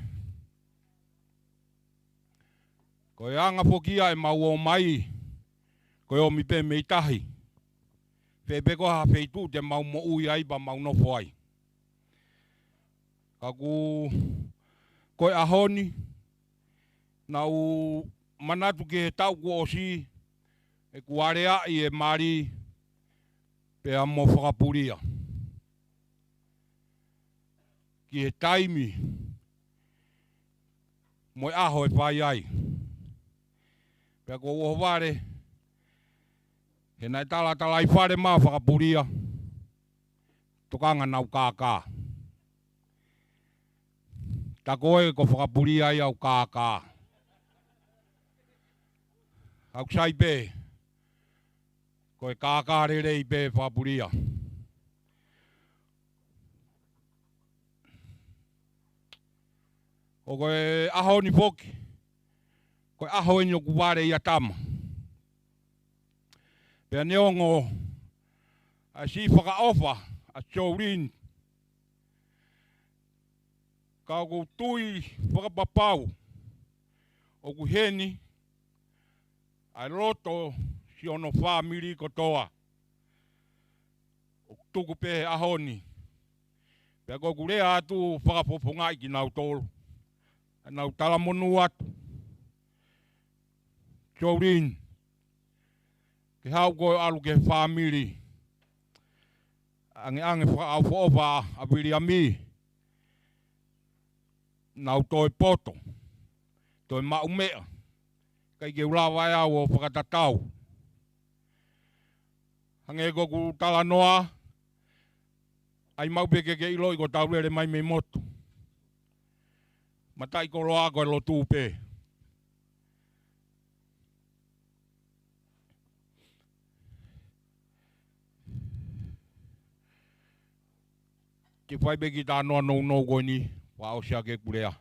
anga fokia e mau o mai, ko e o mi pe mei tahi. Pepeko ha feitu te mau mo ui ai pa mau nofo ai. Kaku ko e ahoni, na u manatu ke he tau ku osi, e kuarea i e mari pe a mo whakapuria. Ki he taimi, mo e aho e whai ai. Pea ko uho ware, he nai tala i whare maa whakapuria, tokanga nau kākā. Ta koe ko whakapuria i au kākā. Au sai pē, ko e kākā rere i pē whakapuria. O koe aho ni poki, koe aho e nyoku ware i a tama. Pea neongo, a si whakaofa, a Jolene. Ka o tui whakapapau, o ku heni, a roto si ono whamiri kotoa. O tuku pehe ahoni. Pea ko kurea atu whakapoponga i ki nau tolu. Nau talamonu atu. Jolene. Ke hau koe alu ke whamiri. Ange whakau whaopa a Viliami. Nau toi poto. Toi maumea. Kai ke ulawa e au o whakatatau. Hange ko ku tala noa. Ai maupeke ke ilo i ko taurere mai me motu. Matai ko roa ko e lo tūpē. Ke whaipe ki tā noa nou koe ni, wā o sia ke kurea.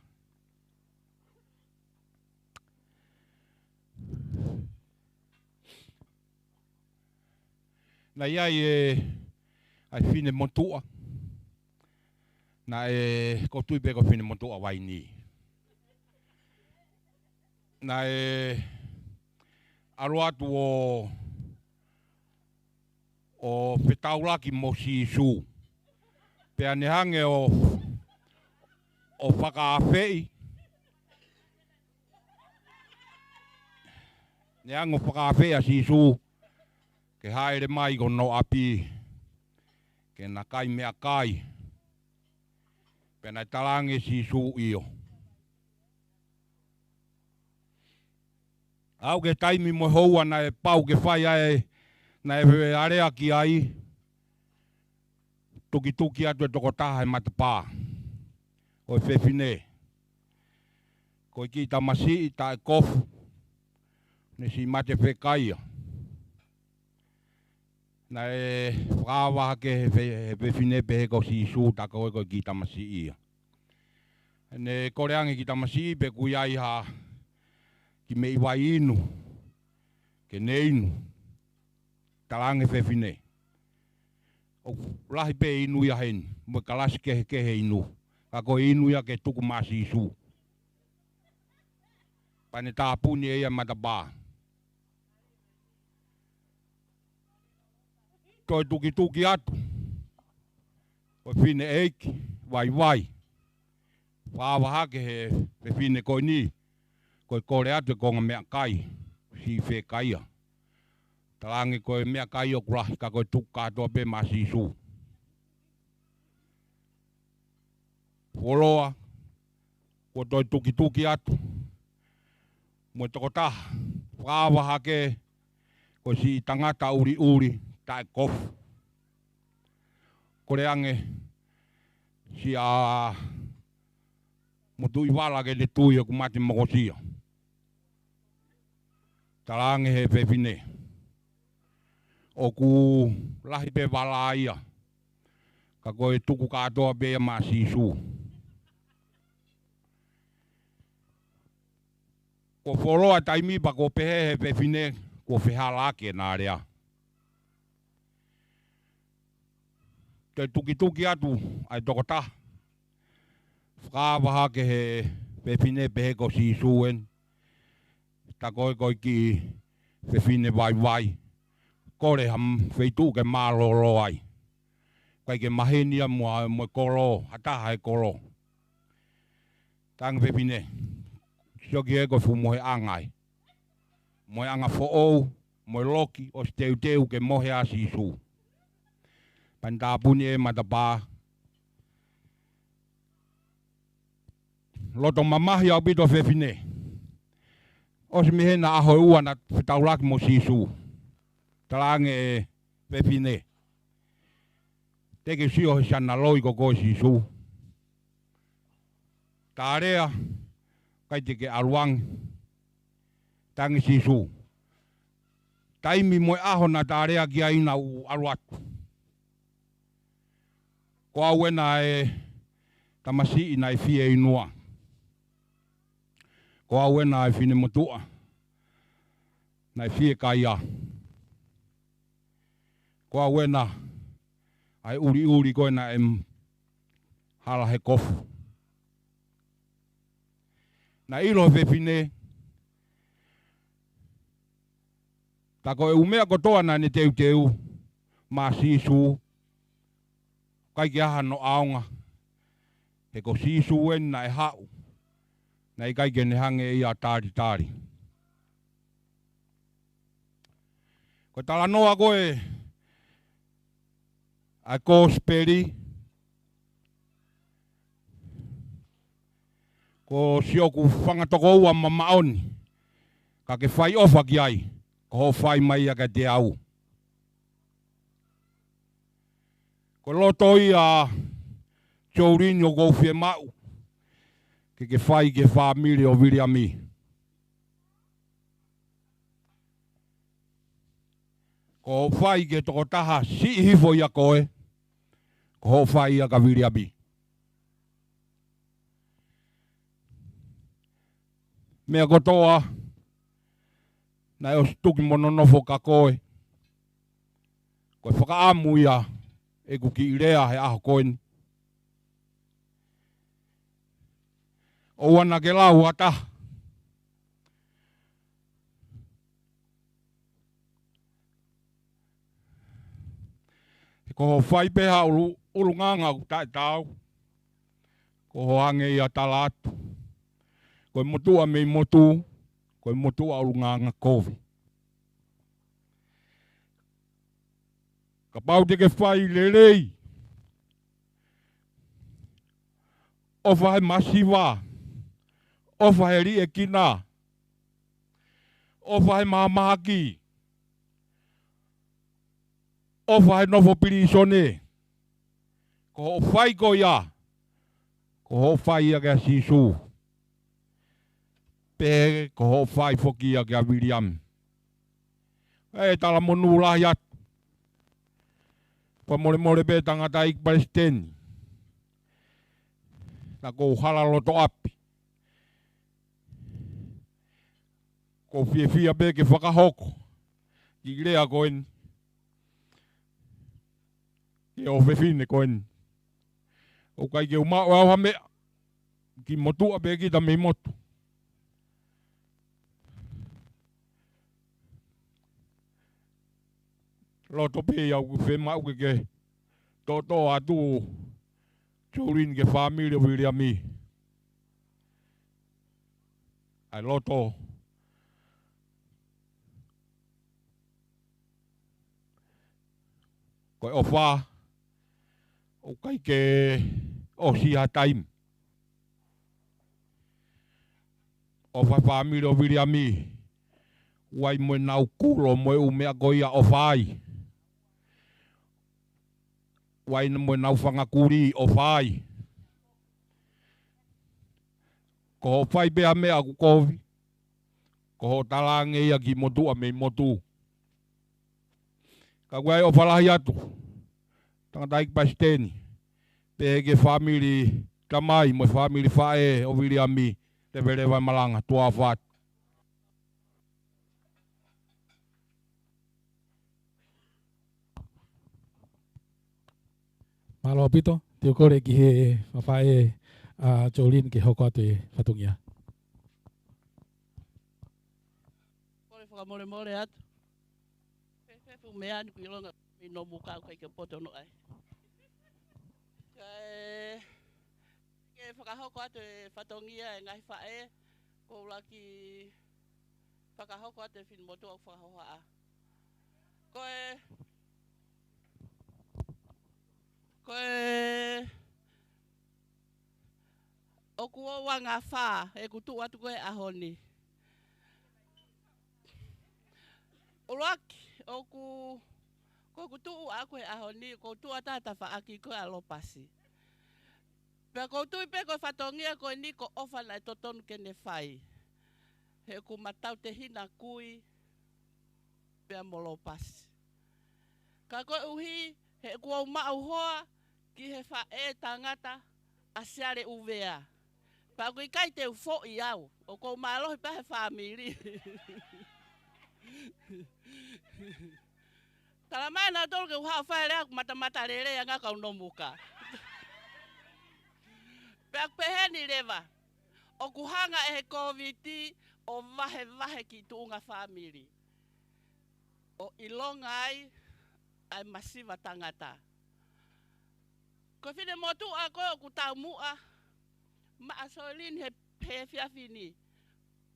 Na iai ai fine montua. Na ko tuipe ko fine montua wai ni. Na aro atu o whetauraki mo si su. Pea ne hange o whakaawhei. Ne hange o whakaawhei a si su. Ke haere mai ko no api. Ke na kai mea kai. Pea na talange si su iyo. Au ke taimi mo houa na e pau ke whai ai, na e area ki ai, tuki atu e toko taha e matapā. O e whewhine. Ko i ki tamasi, ta e kofu, ne si mate whekaia. Na e whakawaha ke he whewhine pehe ko si isu, ta koe ko i ki tamasi ia. Ne koreangi ki tamasi, pe kui ai ha, ki me iwai inu, ke ne inu, talange whewhine. O lahi pe inu ia hen, mo kalasi kehe inu, ka ko inu ia ke tuku masi isu. Pane tāpuni e ia matapā. Toi tuki atu, o whine eiki, vai. Whawaha ke he whine koi ni. Koe kore atu e konga mea kai, si whe kaia. Talangi koe mea kai o kurahi, ka koe tuku katoa pe masi isu. Woloa, ko toi tuki atu. Mo toko taha, whawaha ke, ko si tangata uri, tae kofu. Kore ange, si a motu i wala ke le tui o kumati mokosia. Talange he whewhine. O ku lahi pe wala ia. Ka koe tuku katoa pe ma sisu. Ko whoroa taimi pa ko pehe he whewhine ko whehala ke nā rea. Te tuki atu ai toko taha. whakawaha ke he pepine pehe ko si suen. Ta koe koe ki pepine vai vai. Kore ham wheitu ke māloro ai. Kai ke mahenia mo koro, hataha e koro. Tang pepine. Sioki e koe fu mohe angai. Mohe anga fo'ou, mohe loki, o teu teu ke mohe a si su. Pantapuni e matapā. Loto mamahi au pito pepine. Os mihena aho ua na whetauraki mo si su. Talange e pepine. Teke sio he sana loi koko si su. Tārea, kai teke aruang. Tangi si su. Taimi moe aho na tārea ki aina u aruatu. Ko awena e tamasi ina e fie inua. Ko awena e fine motua. Na e fie kaia. Ko awena ai uri koe na em hala he kofu. Na ilo he fine. Ta ko e umea kotoa na ni teu teu. Ma sisu. Kai ki aha no aonga. He ko sisu en na e hau. Na i kai ke ne hange ia tāri tāri. Ko tala noa koe. A ko speri. Ko sioku whangatoko ua mamaoni. Ka ke whai ofa ki ai. Ko ho whai mai a ka te au. Ko loto i a Jolene o gofie mau. Ke whai ke whamiri o Viliami. Ko whai ke toko taha si hifo i a koe. Ko ho whai a ka Viliami. Mea kotoa. Na e o stuki mononofo ka koe. Koe whakaamu ia. E kuki irea he aho koeni. O wana ke lau ata. Ko ho whai peha urunganga ku tae tau. Ko ho hange ia tala atu. Koe motua mei motu. Koe motua urunganga kovi. Ka pau te ke whai lelei. Ofa he masiwa. Ofa he rie kina. Ofa he mahamahaki. Ofa he nofo pirisone. Ko ho whai ko ia. Ko ho whai ia kia sisu. Pehe ko ho whai foki ia kia Viliami. E tala monu lahi atu. Pa more pe tangata ik Palestini. Na ko halaloto api. Ko fia pe ke whakahoko. Ki rea koen. Ke o whewhine koen. O kai ke umau au hamea. Ki motua pe ki ta mei motu. Loto pe au ku whemau ke toto atu Jolene ke whamiri o Viliami. Ai loto. Koe o wha. O kai ke o siha taim. O whamiri o Viliami. Wai moe nau kulo moe umea goia o whai. Wai na moe nau whangakuri o whai. Ko ho whai bea mea ku kovi. Ko ho talange ia ki motu a mei motu. Ka wai o whalahi atu. Tangata ik Palestini. Pehe ke whamiri tamai moe whamiri whae o Viliami. Te verewa malanga tua what. Malo pito, te kore ki he whawhae Jolene ke hoko te whatungia. Kore whakamore atu. Pepepu mea ni kuilonga mi no muka kai ke poto no ai. Ke whakahoko atu e whatongia e ngai whae. Ko laki whakahoko atu e whinomotu au whakahoha a. Koe oku o wanga wha e kutu atu koe ahoni. Uraki oku ko kutu aku e ahoni ko tu ata whaaki koe alopasi. Pea ko tu ipe koe whatongia koe ni ko ofa na totonu kene whai. He ku matau te hina kui pea molopasi. Ka koe uhi he ku au mau hoa ki he whae tangata asiare uvea. Pa kui kai te ufo i au. O kou maalohi pa he whamiri. Tala mai na tolu ke uhao whae rea mata rere anga kau no muka. Pea peheni rewa. O kuhanga e he COVID o vahe ki tuunga whamiri. O ilonga ai masiva tangata. Ko whine motu a koe o ku tau mua. Ma a Jolene he whiawhini.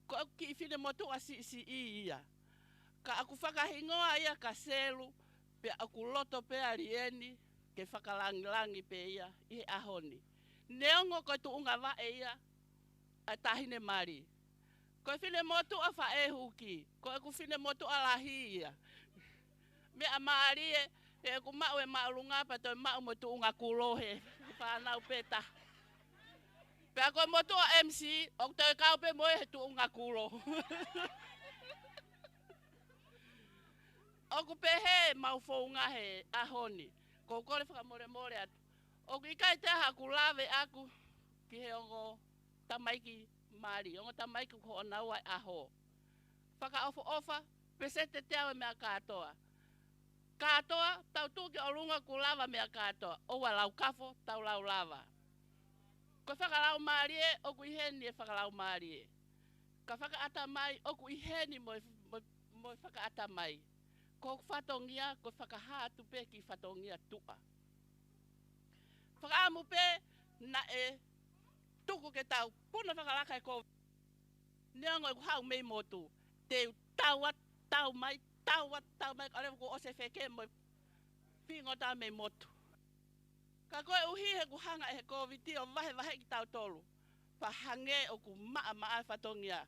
Ko ki whine motu a si ia. Ka aku whakahingoa ia ka selu. Pe aku loto pe arieni. Ke whakalangi pe ia. I ahoni. Neongo ko tuunga wa e ia. A tahine mari. Ko whine motu a whae huki. Ko aku whine motu a lahi ia. Me a maarie. E ku mau e maurunga pa toi mau mo tuunga kulohe. Whanau peta. Pe ako mo tu a MC, o toi kau pe mo e tuunga kulo. O ku pe he mau founga he ahoni. Ko kore whakamore atu. O ku ikai te haku lave aku. Ki he ongo tamaiki mari. Ongo tamaiki ko onau ai aho. Whaka ofa. Pesete te awe mea katoa. Katoa, tau tuke o lunga ku lava mea katoa. Owa lau kafo, tau lau lava. Ko whakalau marie, o ku iheni e whakalau marie. Ka whakaata mai, o ku iheni mo whakaata mai. Ko whatongia, ko whakahatu pe ki whatongia tua. Whakaamu pe, na e tuku ke tau, puna whakalaka e ko. Neongo e ku hau mei motu. Te tau mai, kare ko ose feke mo pingota me motu. Ka koe uhi he ku hanga e he COVID o vahe ki tau tolu. Pa hange o ku maa whatongia.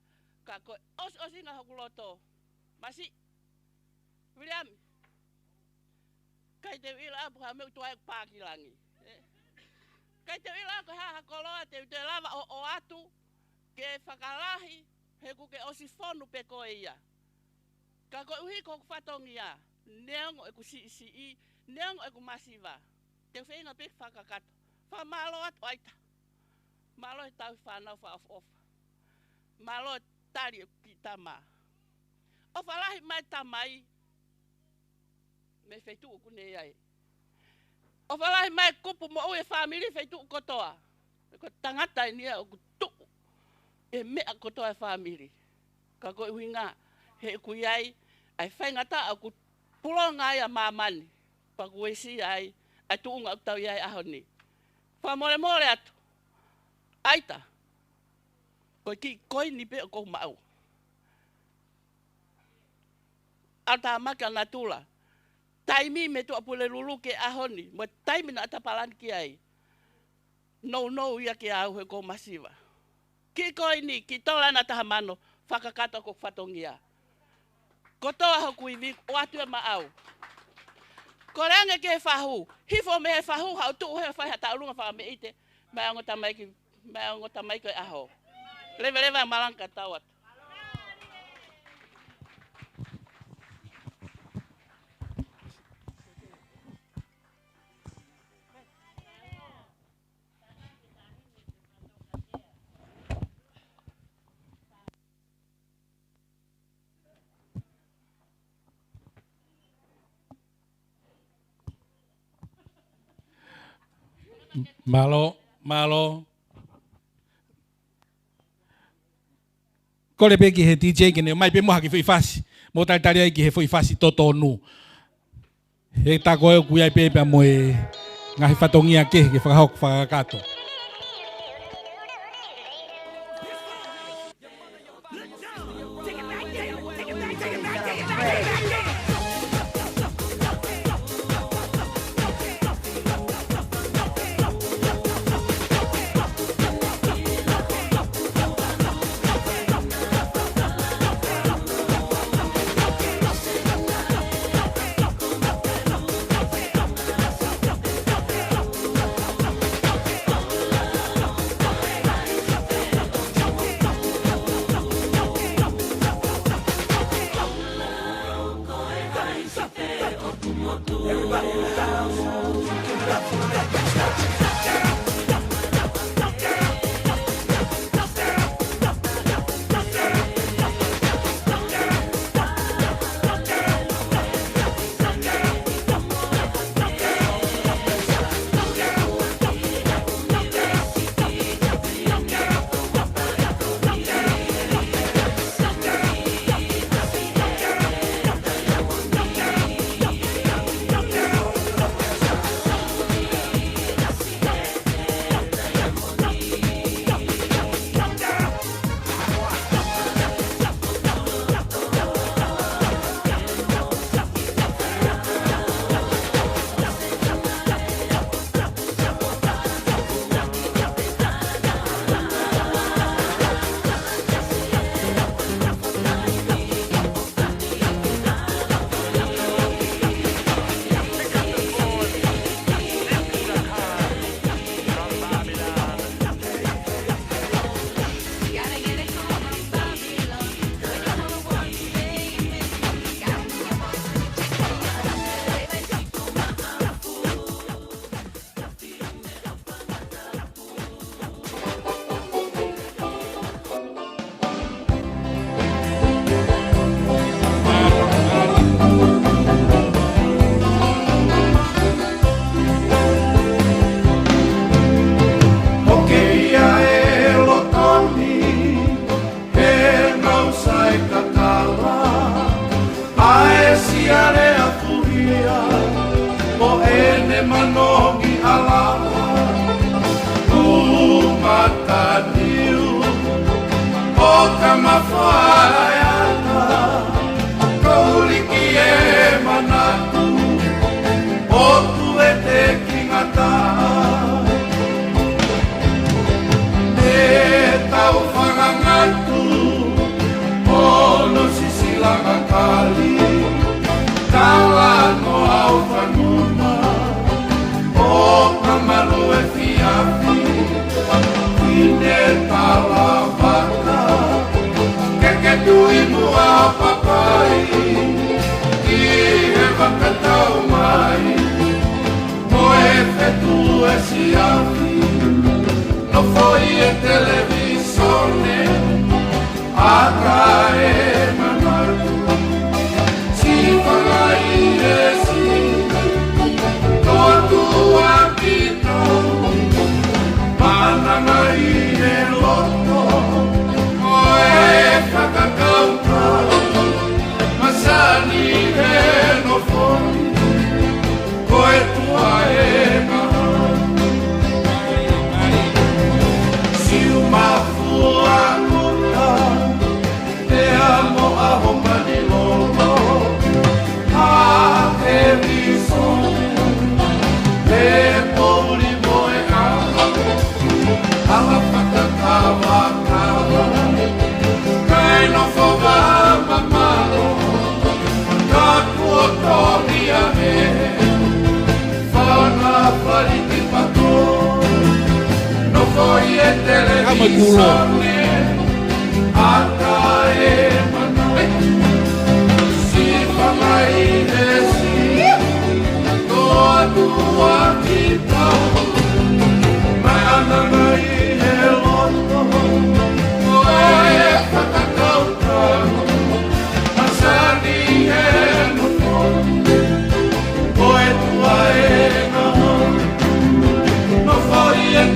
Ka koe osinga hoku loto. Masi, Viliami. Kai te wila apu ha meu tuai pākilangi. Kai te wila apu ha koloa te lava o atu. Ke whakalahi he ku ke osifonu pe koe ia. Ka koe uhi ko whatongia, neongo e ku si neongo e ku masiva. Te whenga pe whakakato. Whamalo atu aita. Malo e tau whanau whaof. Malo e tari e ki tama. O whalahi mai tamai, me whaitu uku ne ai. O whalahi mai kupu mo ue whamiri whaitu kotoa. Ko tangata e nia o ku tuku. E mea kotoa e whamiri. Ka koe uhi ngā, he ku iai, ai whaingata au ku pulonga ai a mamani. Pa kuesi ai, ai tuunga au tau iai ahoni. Whamore atu. Aita. Koe ki koi ni pe o kou mau. Ata maka na tula. Taimi me tu apule lulu ke ahoni. Mo taimi na atapalani ki ai. No ia ki au he kou masiva. Ki koi ni, ki tola na tahamano. Whakakato ko whatongia. Kotoa hoku iwi, o atu e maau. Koreange ke whahu. Hifo me he whahu, hau tuu he whai hata ulunga whakame ite. Mai ango tamaiki e aho. Lewa malangka tawat. Malo. kore pe ki he DJ ki ne mai pe mo haki foi fasi. Mo tari ai ki he foi fasi toto nu. He ta ko ku ai pe pe mo e ngahi fatongia ke whakahok whakakato.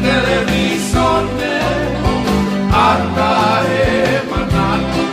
Televisone, anda e manatu.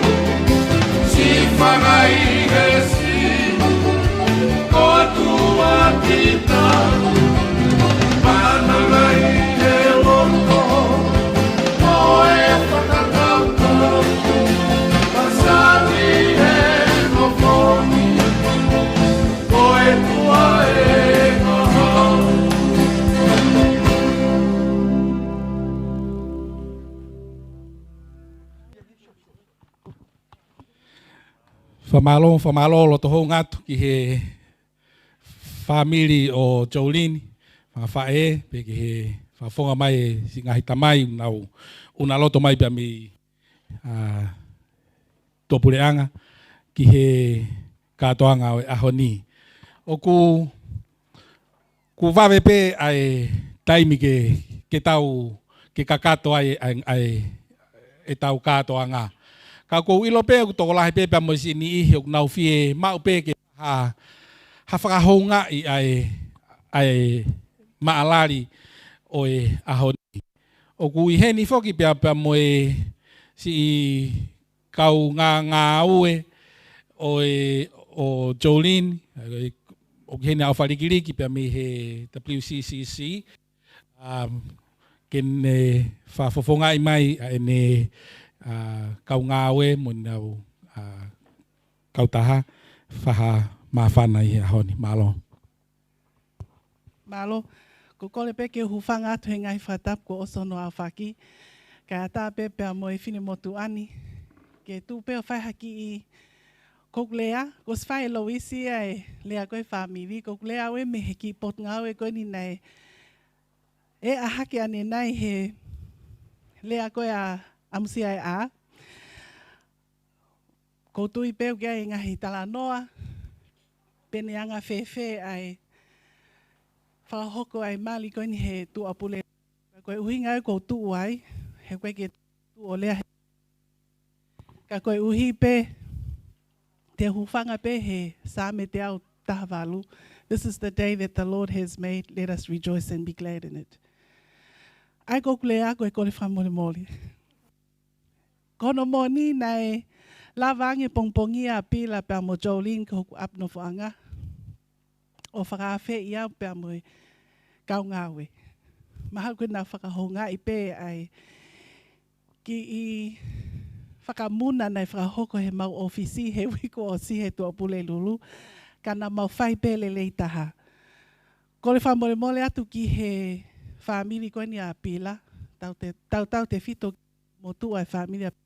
Whamalo lo toho ngatu ki he family o Jolene. Whawhae, pe ki he whawhonga mai si ngahi tamai nau una loto mai pia mi topureanga ki he katoanga o ahoni. O ku wawe pe ai taimi ke tau ke kakato ai e tau katoanga. Ka kou ilo pe ku toko lahi pe pia mo si ni ihi o nau fie mau pe ke ha whakahonga i ai maalari o e ahoni. O ku i heni foki pia mo e si kau ngā ue o Jolene, o heni au wharikiriki pia mi he WCCC, kene whafofonga i mai ne kau ngā ue mo nau kautaha whaha mawhana i ahoni. Malo. Malo, ko kore pe ke hufanga atu he ngai whatap ko osono au whaki. Ka ata pe pia mo e whine motu ani. Ke tu pe o whai haki i koklea. Ko swhai lo isi ai lea koe whamiri. Koklea we me he ki pot ngau e koe ni nei. E a haki ane nai he lea koe a amusi ai a. Ko tui pe o kia i ngahi tala noa. Pene anga whewhe ai whahoko ai mali koe ni he tu apule. Koe uhi ngai ko tu ai. He koe ke tu o lea. Ka koe uhi pe te hufanga pe he same te au tahavalu. This is the day that the Lord has made. Let us rejoice and be glad in it. Ai ko kulea koe kore whamole moli. Kono moni nei lavange pongpongia pila pe mo Jolene ko apno fuanga. O whakawhe ia pe mo kau ngawe. Maha koe na whakahonga i pe ai ki i whakamuna nei whakahoko he mau ofisi he wiko o si he tua pule lulu. Kana mau whai pe lelei taha. Kore whamole mole atu ki he family koe ni a pila. Tau te fito mo tu ai family a pila.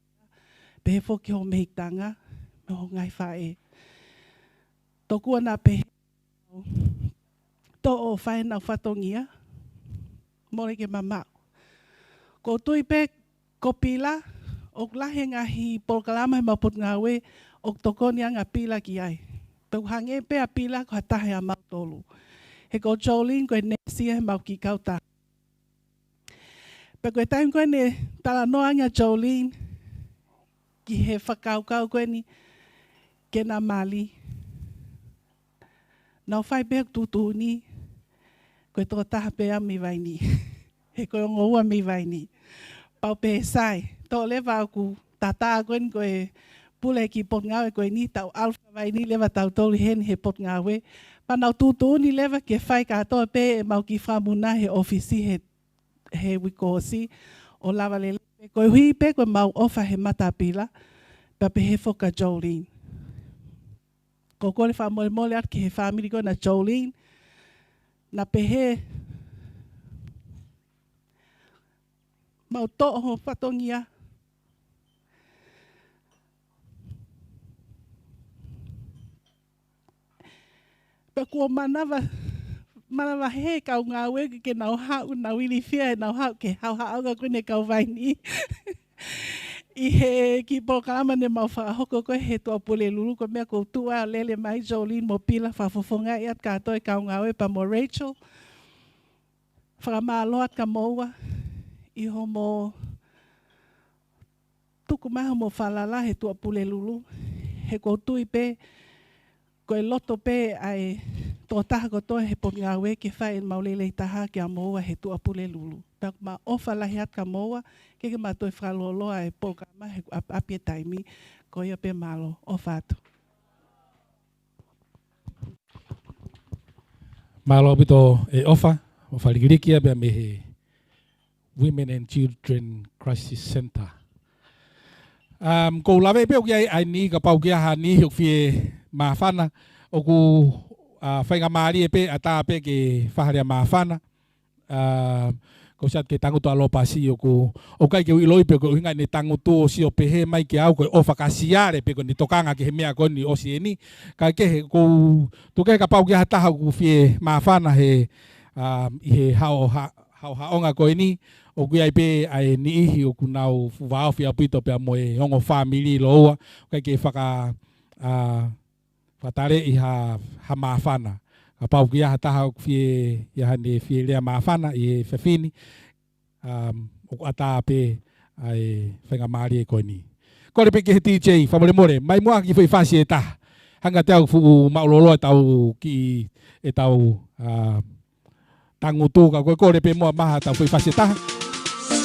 Pe he whoki ho mehitanga. Me ho ngai whae. Tokua na pe to o whae nau whatongia. Mole ke mamau. Ko tui pe ko pila. O lahe ngahi polkalama he maput ngawe. O tokoni anga pila ki ai. Tau hange pe a pila ko hatahe a mau tolu. He ko Jolene koe nesia he mau ki kauta. Pe koe taim koe ne tala noanga Jolene. Ki he whakaukau koe ni. Ke na mali. Nau whai pe tutu ni. Koe tō taha pe a mi vai ni. He koe o ngoua mi vai ni. Pau pe sai. Tō lewa aku tata koe ni koe pule ki pot ngawe koe ni tau alfa vai ni lewa tau toli hen he pot ngawe. Panau tutu ni lewa ke whai katoa pe e mau ki whamuna he ofisi he wikosi o lawa lele. Koe hui pe koe mau ofa he matapila pa pe he whoka Jolene. Ko kore whamole mole at ki he family koe na Jolene. Na pe he mau toho whatongia. Pa kua manawa he kau ngā wegi ke nau hau, nau ili whia e nau hau ke hau hauga kone kau vaini. I he ki pokalama ne mau whahoko koe he tua pule lulu ko mea ko tua lele mai Jolene mo pila whafofonga i at katoe kau ngā we pa mo Rachel. Whakamaloat ka moua. I ho mo tuku maha mo whalala he tua pule lulu. He ko tui pe koe loto pe ai tō taha kotoa he pot ngā we ke whai maulelei taha ke a moua he tua pule lulu. Pēk ma ofa lahi at ka moua ke ma toi whaloloa e pōkama he apie taimi ko ia pe malo ofa atu. Malo bito e ofa o whalikirikia bea me he Women and Children Crisis Center. Ko lawe pe o kia ai ni ka pau kia ha ni hiuk fie mawhana o ku whainga maari e pe a tā pe ke whaharia mawhana. ko sa ke tangu to alo pasi o kai ke iloi pe ko hinga ni tangu tu o si o pehe mai ke au ko o fakasiare pe ko ni tokanga ke mea ko ni o si ni ka ke ko to ke ka pau ke hata ha ku fie mafana he i he hao onga ko ni o ku ai pe ai ni hi o ku nau vao fia pito pe moe hongo family loa kai ke faka fatare i ha mafana a pau kia hataha fie ia hane fie lea mawhana i whewhini o ata pe ai whenga maari e koe ni. Kore pe ke he DJ whamore more, mai mua ki whai whasi e taha. Hanga te au fu maulolo e tau ki e tau tangu tūka koe kore pe mua maha tau whai whasi e taha.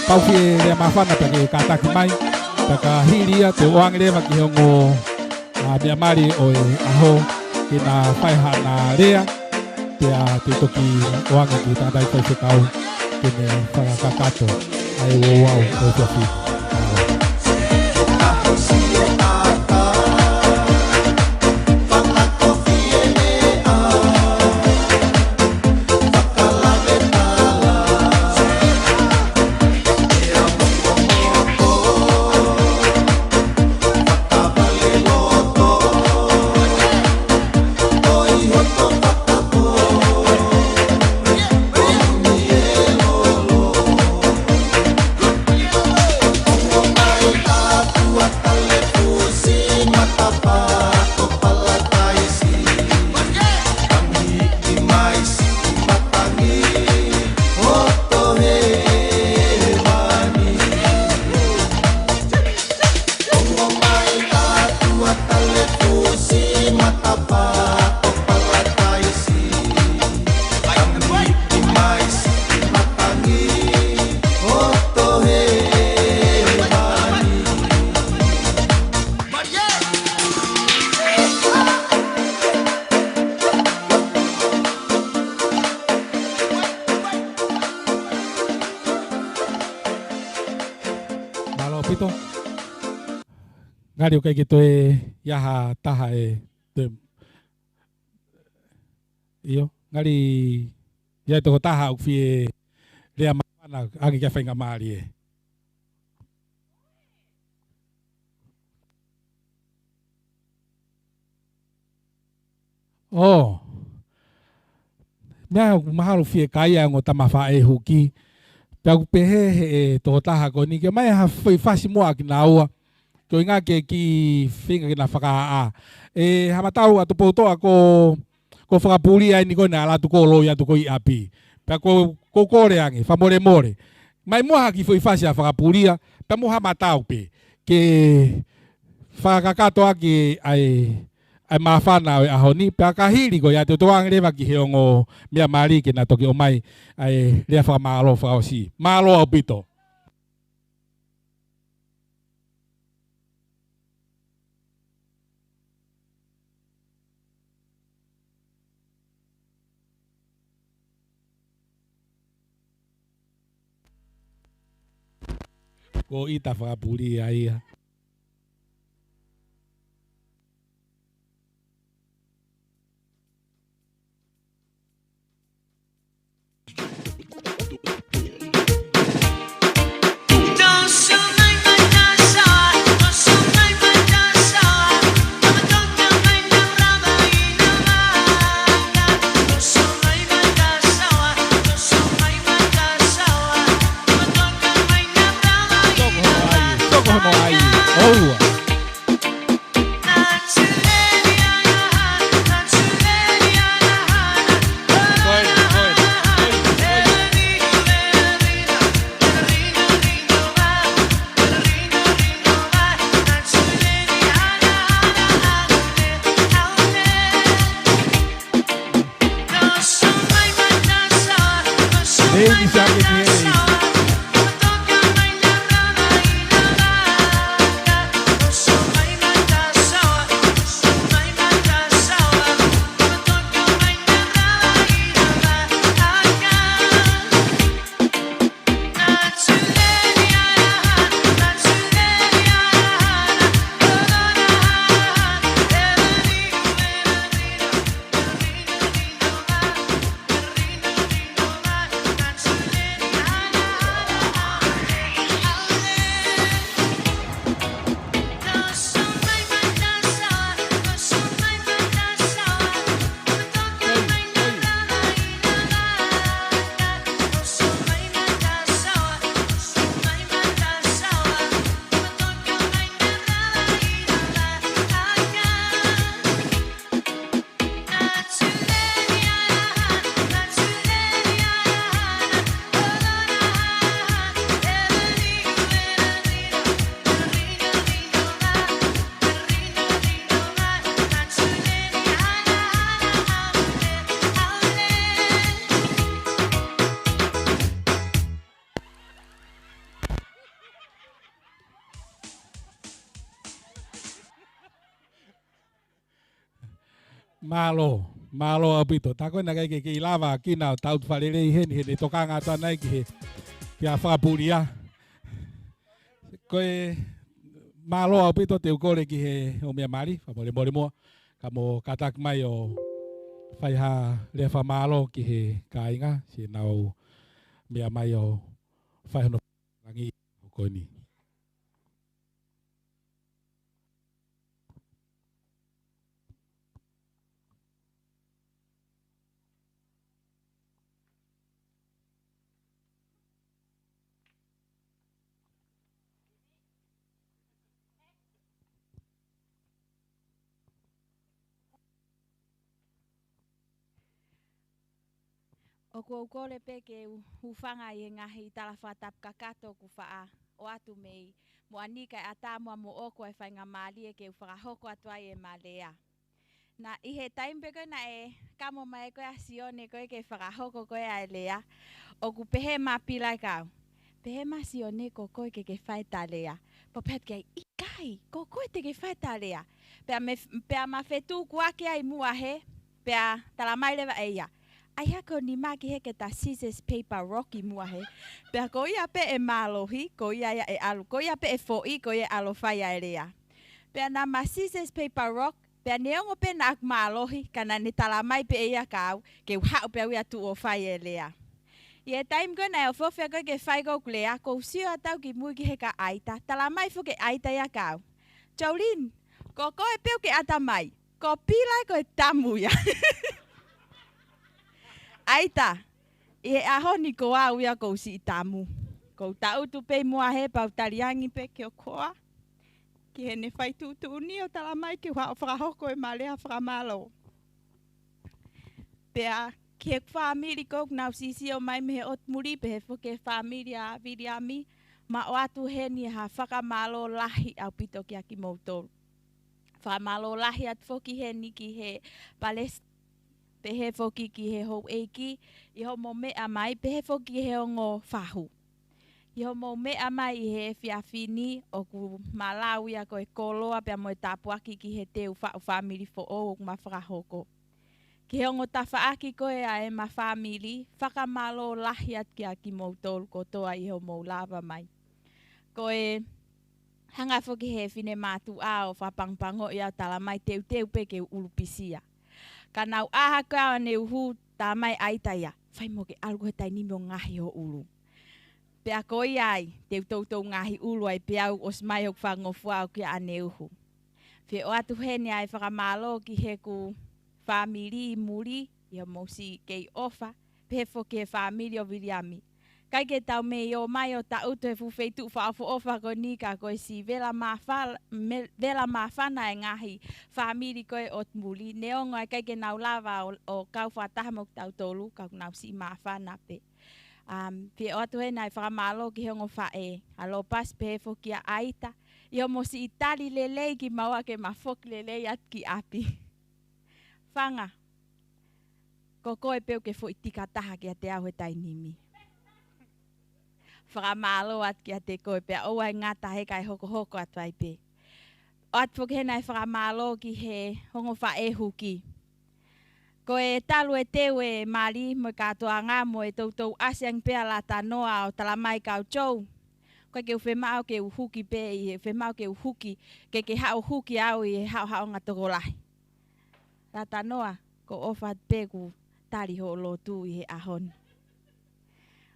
Pau fie lea mawhana pe ke kātaki mai, pe ka hiria te oangerewa ki hongo mea maari o e aho ki na whaihana rea. Te toki oanga ki tātai kai whekau tene whakakato ai o wau o toki. Ngari o kai ke toe iaha taha e te iyo ngari ia toko taha o fie rea mana agi kia whainga maari e. Oh, mea mahalo fie Kalia ngo tamafa e huki. Pea kupehe e toko taha ko ni ke mai ha whasi mua ki na ua. Ko inga ke ki whinga ki na whakaa. E hamatau atu poutoa ko whakapuri ai ni ko na alatu ko loi atu ko i api. Pea ko kore ange, whamore more. Mai mua ki whasi a whakapuria, pea mua hamatau pe. Ke whakakato aki ai mawhana o ahoni, pea ka hiri ko ia te toang rewa ki heongo mea maari ki na toki o mai ai rea whakamalo whakaosi. Malo au pito. Ko ita whakapuri ai. malo apito. Tako na kay lava kina taut falele hen he toka nga ta nai ki a whakapuria. Koe malo apito te ukore ki he o mea mari, whamore moa. Ka mo katak mai o whaiha le whamalo ki he kāinga, si nau mea mai o whaihono rangi o koe ni. O ko kore pe ke ufanga i ngahi tala whatap kakato ku whaa o atu mei mo ani kai atamua mo oko e whainga mali e ke whakahoko atu ai e malea. Na i he taimpe koe na e kamo mai koe a sione koe ke whakahoko koe a lea o ku pehe ma pilai kau. Pehe ma sione ko koe ke whai ta lea. Po pet kei ikai ko koe te ke whai ta lea. Pea ma whetu kuake ai mua he pea tala mai lewa eia. Ai hako ni maki heke ta scissors paper rocky mua he. Pea ko ia pe e malohi, ko ia e alu, ko ia pe e foi, ko ia alo whai a rea. Pea na ma scissors paper rock, pea neongo pe na ak malohi, kana ne tala mai pe ia kau, ke uhau pea ua tu o whai e rea. I e taim ko na e o whowhia koe ke whai kou klea, ko usio atau ki mui ki heka aita, tala mai fu ke aita ia kau. Jolene, ko koe peu ke ata mai, ko pilai ko e tamu ia. Aita, e aho ni ko au ia ko si tamu. Ko tau tu pe mua he pau tariangi pe ke o koa. Ki he ne whai tutu uni o tala mai ki wha o whakahoko e malea whakamalo. Pea, ki he whamiri kou nau sisi o mai me he otmuri pe he whuke whamiri a Viliami. Ma o atu he ni ha whakamalo lahi au pito ki aki moutou. Whakamalo lahi at whuki he ni ki he Palestina. Pehe foki ki he hou eiki, i ho mo mea mai, pehe foki he ongo whahu. I ho mo mea mai i he whiawhini o ku malau ia koe koloa pia mo e tapuaki ki he teu whau whamiri fo o ma whakahoko. Ki he ongo tawhaaki koe a e ma whamiri, whakamalo lahiat ki a ki moutou kotoa i ho mo lava mai. Koe hanga foki he whine mātu a o whapangpango i a tala mai teu pe ke ulupisia. Ka nau aha koe ne uhu tā mai aitaia. Whai mo ke algo he tainimi o ngahi o ulu. Pea koi ai, teu tautou ngahi ulu ai peau os mai o whangofua o kia ane uhu. Whie o atu hene ai whakamalo ki he ku whamiri i muri, i o mousi kei ofa, pehe fo ke whamiri o Viliami. Kai ke tau me i o mai o ta utu he fuwheitu whaafo ofa ko nika koe si vela mawhana e ngahi whamiri koe o tmuli. Neongo ai kai ke nau lava o kau whataha mo tau tolu, kau nau si mawhana pe. Pie o atu he nai whakamalo ki hongo whae. Alo pas pehe fo kia aita. I o mo si itali lelei ki maua ke mawhok lelei at ki api. Whanga. Ko koe peu ke fo itika taha ki a te au he tainimi. Whakamalo at ki a te koe pea o ai ngata he kai hoko hoko atu ai pe. O atu ke nai whakamalo ki he hongo whae huki. Ko e talu e teu e mali mo katoa ngā mo e tautou asiang pea la tanoa o talamai kau chou. Koe ke uwhemao ke uhuki pe i he uwhemao ke uhuki ke hao huki au i he hao ngatoko lahi. La tanoa ko ofat pe ku tari ho lotu i he ahon.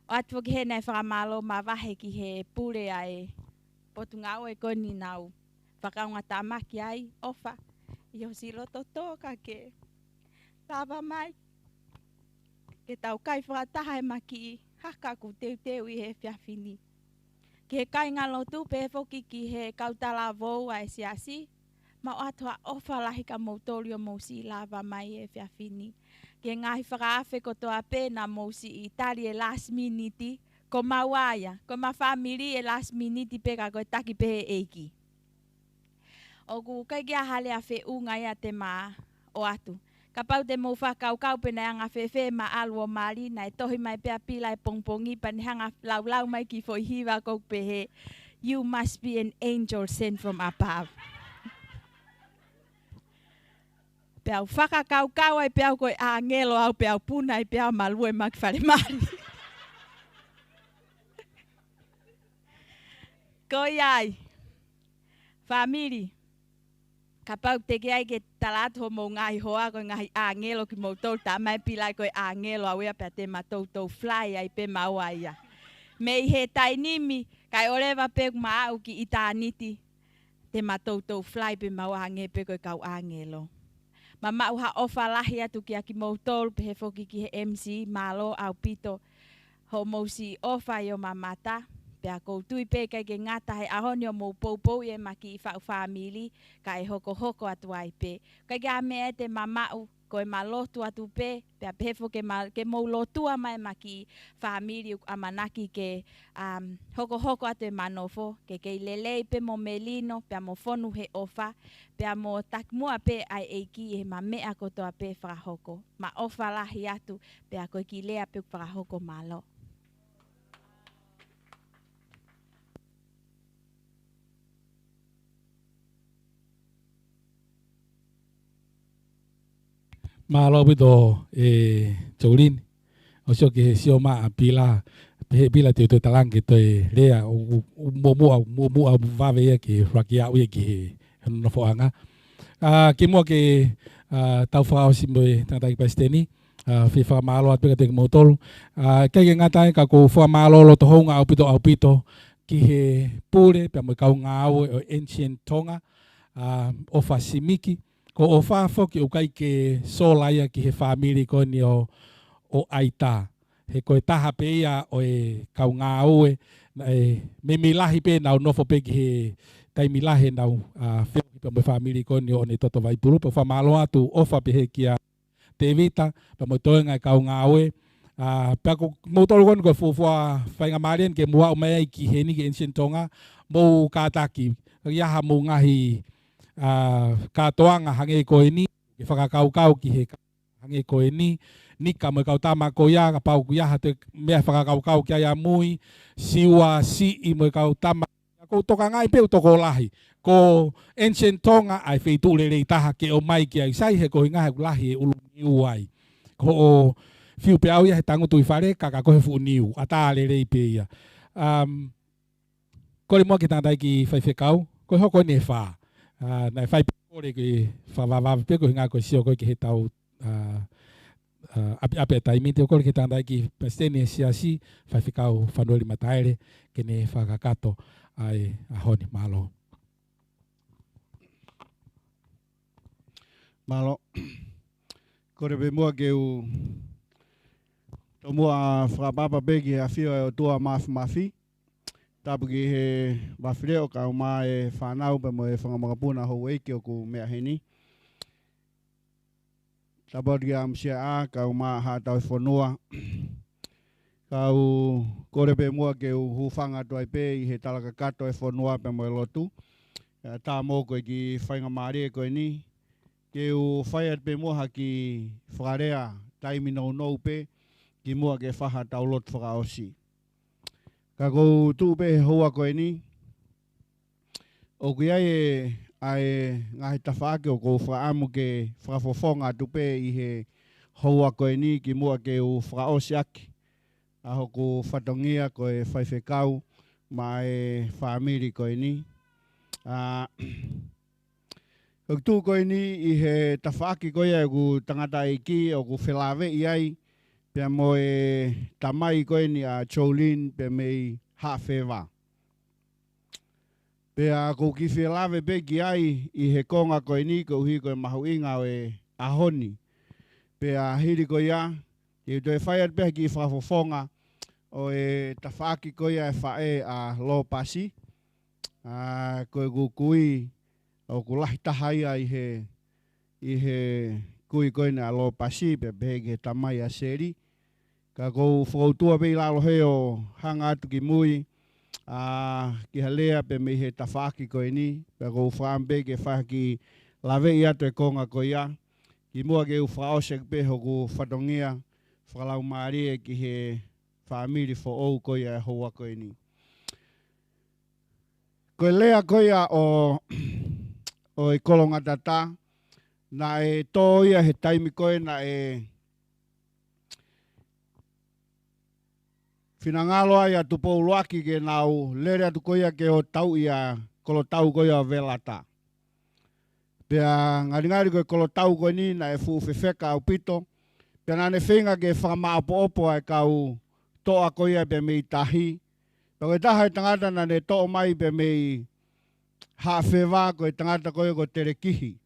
O atu ki he nei whakamalo ma wahe ki he pure ai potu ngau e koni nau. Whakaunga tamaki ai ofa i o si loto tōka ke lava mai. Ke tau kai whakataha e maki haka ku teu i he whiawhini. Ke he kai ngā lotu pe whoki ki he kautala vou ai siasi. Ma o atu a ofa lahi ka moutori o mousi lava mai e whiawhini. Ke ngahi whakaafe ko toa pēna mousi i tari e last minute, ko mawaya, ko ma whamiri e last minute peka koe taki pehe eiki. O ku kai kia hale a whe unga ia te maa o atu. Ka pau te mou whakau pena anga whewhe ma alu o mali, na e tohi mai pea pila e pongpongi, pani hanga lau mai ki fo hiwa kou pehe. You must be an angel sent from above. Pea whakakau ai pea koe a ngelo au pea puna ai pea malue maki whare mari. Koi ai. Family. Ka pau teke ai ke talatu ho mou ngahi hoa koe ngahi a ngelo ki mou tau ta mai pilai koe a ngelo awea pea te matou tau fly ai pe maua ia. Me i he tainimi kai orewa pe maa au ki ita aniti te matou tau fly pe maua hange pe koe kau a ngelo. Mama uha ofa lahi atu ki aki mautol pe he foki ki he MC malo au pito ho mousi ofa yo mamata pe a koutui pe kai ke ngata he ahoni o mou poupou e maki i whau family ka e hoko atu ai pe. Kai ke ame e te mamau koe malotu atu pe pe a pefo ke mou lotua mai maki family amanaki ke hoko atu e manofo ke lelei pe mo melino pe a mo fonu he ofa pe a mo takmua pe ai eiki e ma mea kotoa pe whakahoko. Ma ofa lahi atu pe a koe ki lea pe whakahoko malo. Malo bito Jolene o sio ke sio ma pila pe pila te talang ke te lea o mo va ve ke rakia u ke no fo anga ke mo ke tau fa o simbo tata ki pasteni fifa malo at pe te motol ke ngata ka ko fo malo lo to honga au pito ki he pure pe mo ka nga o ancient Tonga o fa simiki ko o fa foki o kai ke solaia ki he family ko ni o aita he ko taha pe ia o e kau ngā oe me milahi pe nau nofo pe ki he tai milahi nau whio pe mo family ko ni o ne toto Vaipulu pe whamalo atu ofa pe he ki a te vita pe mo toenga kau ngā oe pe ako moutoro kon ko fufua whainga marien ke mua o mea ki he ni ki Ancient Tonga mo kātaki iaha mo ngahi katoanga hange koe ni ke whakakau ki he hange koe ni nika mo kau tama ko ia ka pau ku ia te mea whakakau ki ai mui siwa si i mo kau tama ko toka ngai pe toko lahi ko Ancient Tonga ai feitu le taha ke o mai ki ai sai he ko ngai lahi e ulu niu ai ko o fiu pe au ia he tangu tu i whare kaka ko he fu niu ata le pe ia ko le mo ki tandai ki whaiwhekau ko hoko ne wha na fai pore ke fa pe ko nga ko sio ko ke tau ape taimi te ko ke tanda ki pastene siasi fai fikau fanoli mataire ke ne whakakato ai ahoni malo ko re mua ke u to mua whakapapa peki a whio e o tua mafi tapu ki he whawhireo ka uma e whanau pa mo e whangamangapuna hou eiki o ku mea heni. Tapu ki a msia a ka uma hātau e whanua. Ka u kore pe mua ke u hufanga tuai pe i he talaka kato e whanua pa mo e lotu. Tā mō koe ki whainga maare koe ni. Ke u whaiat pe mua haki whakarea taimi nou pe ki mua ke whaha tau lot whakaosi. Ka kou tū pe hoa koe ni, o kui ai ngahi tawhaake o kou whaamu ke whakafofonga tu pe i he hoa koe ni ki mua ke u whakaosi aki. Aho ku whatongia koe whaiwhekau ma e whaamiri koe ni. Kau tū koe ni i he tawhaake koe ai ku tangata iki o ku whelawe i ai. Pea mo e tamai koe ni a Jolene pe mei hawhewa. Pea kou ki whelawe pe ki ai i he konga koe ni kou hi koe mahu inga o e ahoni. Pea hiri koe ia, i toi whaiat pe ki whafofonga o e tawhaki koe ai whae a lo pasi. Koe kui o ku lahi tahaia i he kui koe ni a lo pasi pe pe ke tamai a seri. Ka kou whakautua pei lalo he o hanga atu ki mui ki halea pe me he tawhaki koe ni. Ka kou whaampe ke whaki lawe i atu e konga koe ia. Ki mua ke u whaosek pe hoku whatongia whakalau maari e ki he whaamiri fo ou koe ia e hoa koe ni. Koe lea koe ia o i kolonga tata na e tō ia he taimi koe na e finangalo ai atu pouloaki ke nau lere atu koia ke o tau ia kolo tau koia o velata. Pea ngari koe kolo tau koe ni na e fu fefeka au pito. Pea nane whenga ke whakama opo ai kau toa koia pe mei tahi. Pea koe taha e tangata na ne toa mai pe mei hawhewa koe tangata koe ko tere kihi.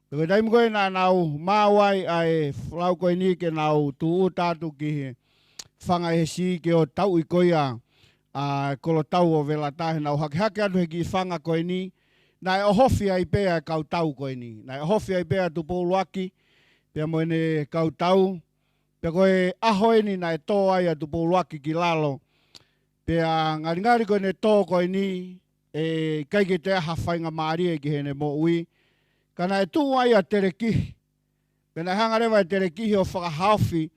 Pea koe taimi koe na nau mawai ai flau koe ni ke nau tuu tātu ki whanga he si ke o tau i koia kolo tau o velata. Nau hake atu he ki whanga koe ni. Na e ohofi ai pea kau tau koe ni. Na e ohofi ai pea tu pouloaki. Pea moene kau tau. Pea koe ahoe ni na e tō ai atu pouloaki ki lalo. Pea ngari koe ne tō koe ni. E kaike te aha whainga maari e ki hene mo ui. Kana e tū ai a tere kihi. Pea na hanga rewa e tere kihi o whakahaufi.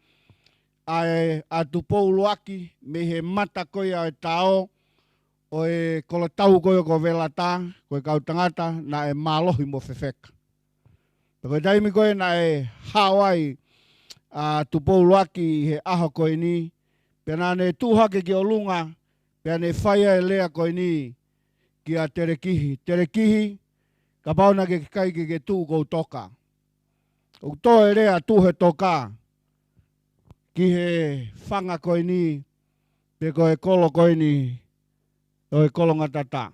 Ai atu pouloaki. Me he mata koe a e tao. O e kolo tau koe ko velata, koe kau tangata, na e malohi mo whewheka. Koe taimi koe na e hawai tu pouloaki he aho koe ni, pena ne tūhake ki o lunga, pena ne whaia e lea koe ni ki a tere kihi. Tere kihi, ka pauna ke kaike ke tū kou toka. O tō e rea tūhe toka, ki he whanga koe ni, pe koe kolo koe ni, o e kolonga tata.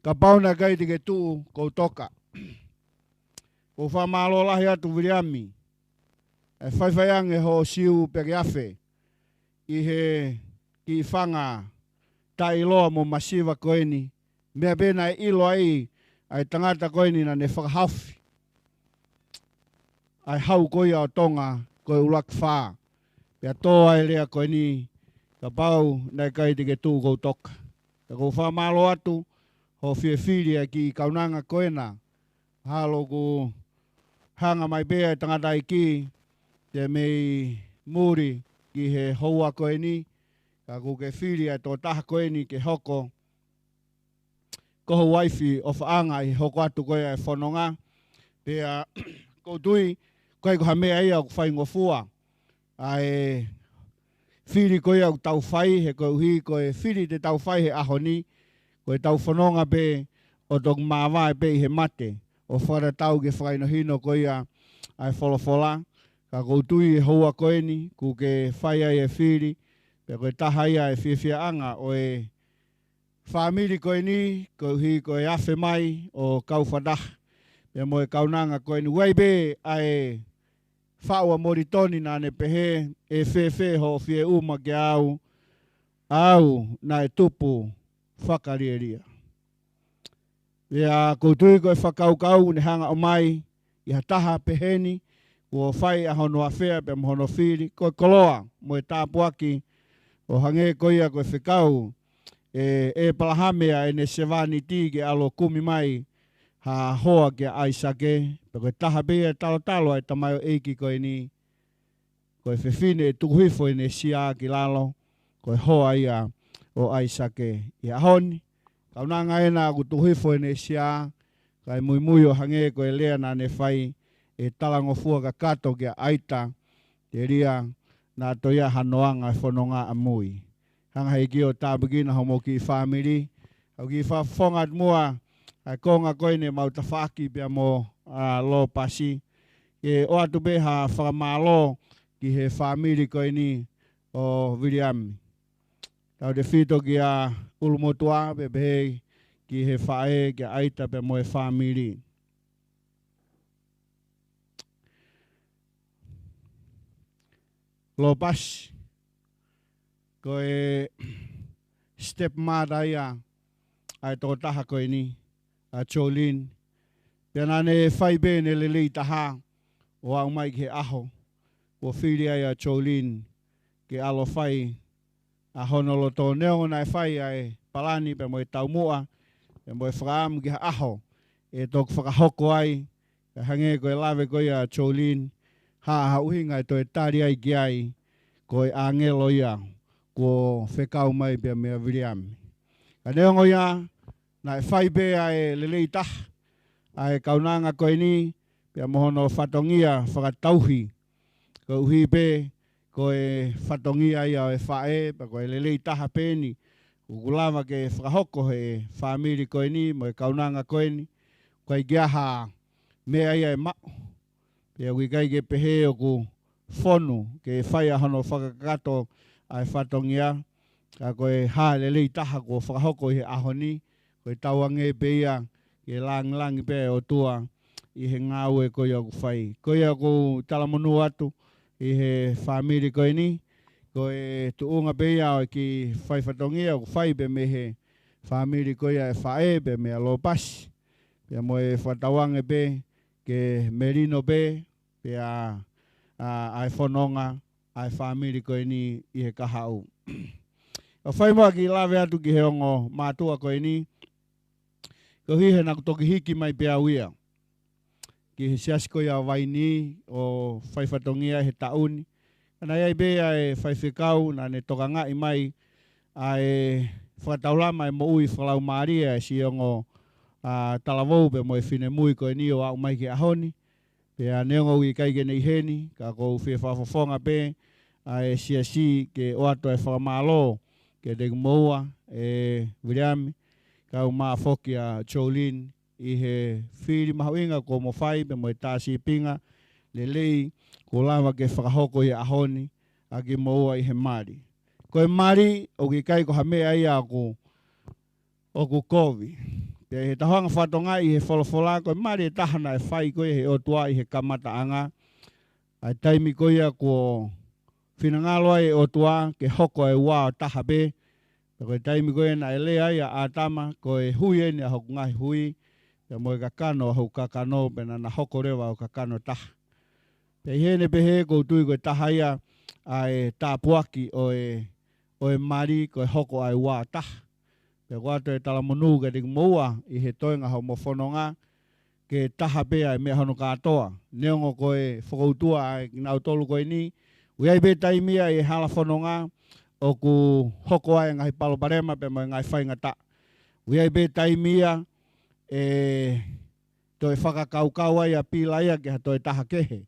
Ka pauna kai te ke tū kou toka. O whamalo lahi atu Viliami. E whaiwhaiange ho siu peke awhe. I he ki whanga ta iloa mo masiva koe ni. Mea pena e ilo ai ai tangata koe ni na ne whakahawhi. Ai hau koe o Tonga koe ulak whaa. Pea tō ai rea koe ni ka pau nei kai te ke tū kou toka. Ka kou whamalo atu, ho whiawhiria ki kaunanga koena. Halo ku hanga mai pēa tangata i ki, te mei muri ki he houa koe ni. Ka kou ke whiria tō taha koe ni ke hoko. Koho waifi o whaanga i hoko atu koe e whanonga. Pēa kou tui, koe ko hamea ia ku whaingofua. Ai whiri koe au tau whai, he koe uhi koe whiri te tau whai he aho ni, koe tau whanonga pe o tōku māwai pe i he mate, o whara tau ke whakaino hino koe ai wholawhola, ka koutui e hoa koe ni, ku ke whai ai e whiri, pe koe taha ia e whiawhia anga o e whamiri koe ni, koe uhi koe awhe mai o kau whadah, pe mo e kaunanga koe ni, wai pe ai whaua moritoni nā ne pehe e whewhe ho whie uma ke au na e tupu whakarieria. Ea koutui koe whakaukau ne hanga o mai i hataha peheni ua whai a hono a whea pe mohono whiri koe koloa mo e tāpuaki o hange koia koe whekau e palahamea e ne sevani ti ke alo kumi mai ha hoa ke aisake, pe koe taha bea talo ai tamai o eiki koe ni, koe whewhine e tukuhifo i ne sia ki lalo, koe hoa ia o aisake i ahoni. Kaunanga ena ku tukuhifo i ne sia, kai mui o hange koe lea na ne whai e talangofua ka kato kia aita, te ria na toia hanoanga e whanonga a mui. Hanga hei ki o tāpikina homo ki whamiri, au ki whafongat mua, ai konga koe ne mautawhaki pia mo lo pasi. E o atu beha whakamalo ki he whamiri koe ni o Viliami. Tau te whito ki a ulumotua pe behe ki he whae ki a aita pe mo e whamiri. Lo pasi. Koe stepmother ia ai tō taha koe ni. A Jolene, pēnā ne whai bēne le lei taha o au mai ke aho, o whiri ai a Jolene ke alo whai a honolo tō neo nai whai ai palani pe mo e tau mua, pe mo e whakaamu ke aho, e tōku whakahoko ai, e hange koe lawe koe a Jolene, ha uhinga e tō e tari ai ki ai, koe a ngelo ia, ko whekau mai pe mea Viliami. Ka neongo ia, na e whai bea e lelei tah, a e kaunanga koe ni, Pea mohono whatongia whakatauhi. Ko uhi pe, ko e whatongia ia e whae, pa ko e lelei taha pēni. Ukulawa ke whakahoko he whamiri koe ni, mo e kaunanga koe ni. Ko e giaha mea ia e mao. Pea wikai ke pehe o ku whonu, ke whaia hono whakakato ai whatongia. Ka koe hā lelei taha ko whakahoko i he ahoni. Koe tauange pe ia, ke langi pe o tua i he ngāue koe au whai. Koe au talamonu atu i he whamiri koe ni. Koe tuunga pe ia o ki whai whatongia au whai pe me he whamiri koe ia e whae pe me alo pasi. Pea mo e whatawange pe ke merino pe pe ai whanonga ai whamiri koe ni i he kahau. O whai moa ki lawe atu ki he ongo mātua koe ni. Ko hihe na toki hiki mai pe auia. Ki he siasi koe au waini o whai whatongia he tauni. Ana iai bea e whai whikau na ne toka ngai mai a e whataulama e mo ui whalau maaria e si ongo talavou pe mo e whine mui koe ni o au mai ki ahoni. Pe a neongo i kai ke nei heni, ka kou whie whafofonga pe a e siasi ke o ato e whakamalo ke te moua e Viliami. Ka u maa whoki a Jolene i he whiri mahuinga ko mo whai pe mo e tāsi pinga le lei ko lava ke whakahoko i ahoni a ki moua i he mari. Ko e mari o ki kai ko hamea ia o ku kovi. Pe he tahoanga whatonga i he wholofola ko e mari e tahana e whai koe he otua i he kamata anga. Ai taimi koe ia ko whinangaloa e otua ke hoko e wā taha be. Ko e taimi koe na e lea ia a tama ko e hui eni a hoku ngahi hui. Pe mo e kakano a hoku kakano pe na hoko rewa o kakano taha. Pe hene pe he ko tui ko e taha ia a e tāpuaki o e mari ko e hoko ai wā taha. Pe wato e talamonu ke te moua i he toenga hau mo whanonga ke taha pea e mea hono katoa. Neongo ko e whakautua ai nau tolu koe ni. Uiai pe taimia i hala whanonga o ku hoko ai ngai paloparema pe mo ngai whainga ta. Uiai pe taimia e toi whakakaukau ai a pila ia ke ha toi taha kehe.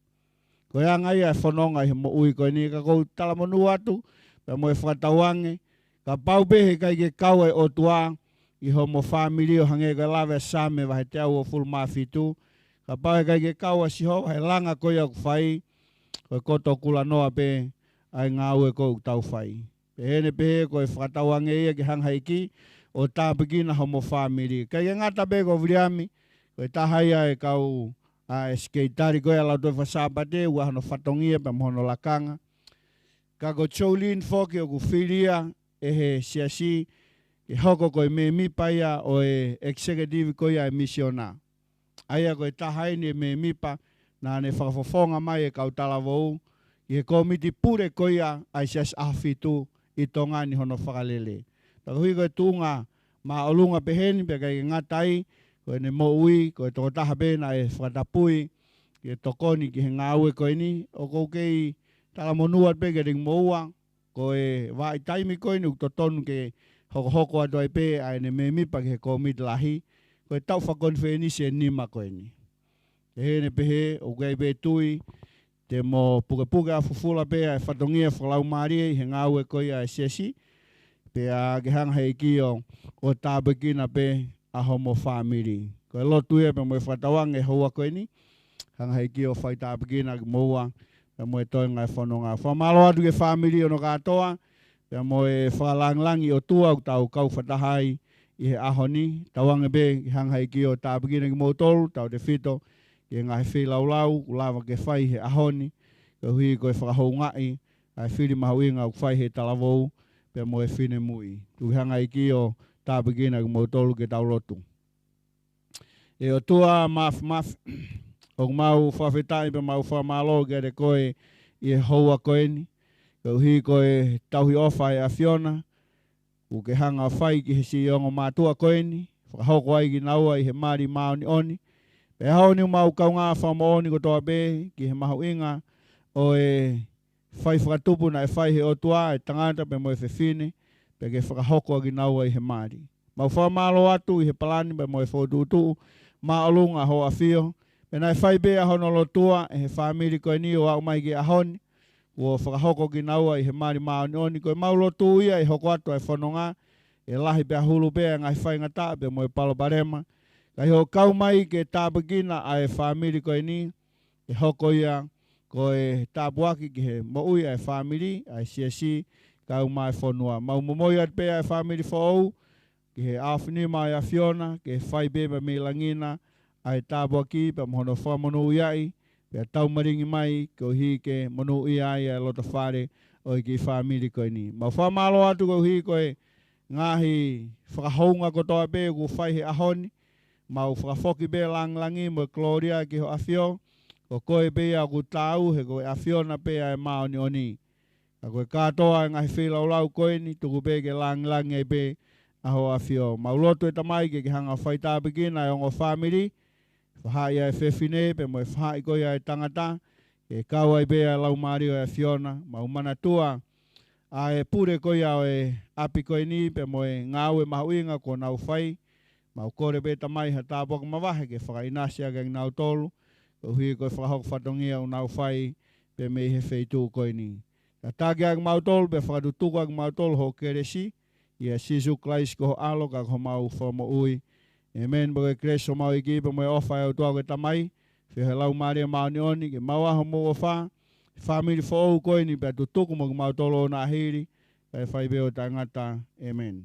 Ko ea ngai a whanonga i he mo ui koe ni ka kou talamonu atu pe mo e whakatauange. Ka pau pehe kai ke kau e o tua i ho mo whamiri o hange ka lawe same wahe te au o fulu mawhitu. Ka pau he kai ke kau a siho he langa koe au whai. Koe koto kula noa pe ai ngā ue koe tau whai. Pe hene pehe koe whakatauange ia ke hanghaiki o tāpikina ho mo whamiri. Kai ke ngata pe ko Viliami koe tahaia e kau e skeitari koe alau toi whasapate ua hano whatongia pe mohono lakanga. Ka ko Jolene Foki o ku whiria e he siasi e hoko koe me mipa ia o e executive koe ia e misiona. Aia koe tahaini e me mipa na ne whakafofonga mai e kau talavou i he komiti pure koe ia ai sias ahwhitu i Tonga ni hono whakalele. Taka hui koe tūnga ma olunga peheni pe kai ngatai koe ne mo ui koe toko taha pena e whakatapui i e tokoni ki he ngāue koe ni o kou kei talamonuat pe ke ring moua ko e wai taimi koe ni ukutotonu ke hoko atu ai pe ai ne me mipa ke komit lahi ko e tau whakonwheni se nima koe ni. E hene pehe o kei pe tui te mo puke a fufula pe ai whatongia whalau maria i he ngāue koe ai sesi pe a ke hanga hei ki o tāpekina pe a homo whamiri. Ko e lotu e pe mo e whatawange hoa koe ni hanga hei ki o whai tāpekina ki moua pe mo e toi ngai whanonga. Whamalo atu ke whamiri ono katoa, pe mo e whakalanglangi o tua u tau kau whatahai i he ahoni. Tawange be ki hanghai ki o tāpikina ki motolu, tau te whito, ki ngai whilaulau, u lava ke whai he ahoni, ke hui koe whakahou ngai, ai whiri mahuinga u whai he talavou, pe mo e whine mui. Tu hanghai ki o tāpikina ki motolu ke tau lotu. E o tua maf, o mau whawhetai pe mau whamalo ke re koe i e houa koe ni. Kau hi koe tauhi ofa e a Fiona. U ke hanga whai ki he si ongo mātua koe ni. Whakahoko ai ki naua i he mari maoni oni. Pe hao ni mau kau ngā whamo oni ko toa be ki he mahu inga o e whai whakatupu na e whai he otua e tangata pe mo e whiwhine. Pe ke whakahoko ai ki naua i he mari. Mau whamalo atu i he palani pe mo e whotutu. Ma olunga ho a whio. Pena e whai bea hono lotua e he whamiri koe ni o au mai ki ahoni. Ua whakahoko ki naua i he mari maoni oni koe maulotu ia i hoko atu ai whanonga. E lahi bea hulu bea ngai whai ngata bea mo e palo barema. Kai ho kau mai ke tāpakina ai whamiri koe ni. E hoko ia koe tāpuaki ki he mo ui ai whamiri ai siasi kau mai whanua. Mau momoi at bea ai whamiri whou. Ki he awhini mai a Fiona, ki he whai beba me langina, ai tāpuaki, pa mohono whamonu iai, pia taumaringi mai, ko hi ke monu iai a lota whare, oi ki whamiri koe ni. Mau whamalo atu ko hi koe ngahi whakahounga ko toa be, ko whai he ahoni, mau whakafoki be langlangi, mo Gloria ki ho Afio, ko koe be a ku tau, he koe a Fiona be a maoni oni. Ka koe katoa ngahi whilau koe ni, tuku be ke langlangi ai be, aho Afio. Mauloto e tamai ke hanga whai tāpikina e ongo whamiri, whahai ai whewhine, pe mo e whahai koe ai tangata, e kau ai bea lau mario e Fiona, mau mana tua, a e pure koe au e api koe ni, pe mo e ngau e mahuinga ko nau whai, mau kore be tamai ha tāpoka mawahe ke whakainasia ke nau tolu, ko hui koe whakahok whatongia o nau whai, pe me he wheitu koe ni. Ka tāke ag mau tolu, pe whakatutuku ag mau tolu ho keresi, ia sisu Christ ko alo ka ko mau fomo ui. Amen. Boge Kristo mau iki pa mo ofa e tua ko tamai. Fe lau Maria mau ni oni ke mau aho mo ofa. Family fo o ko ni pa tutuku mo mau tolo na hiri. Kai fai beo tangata. Amen.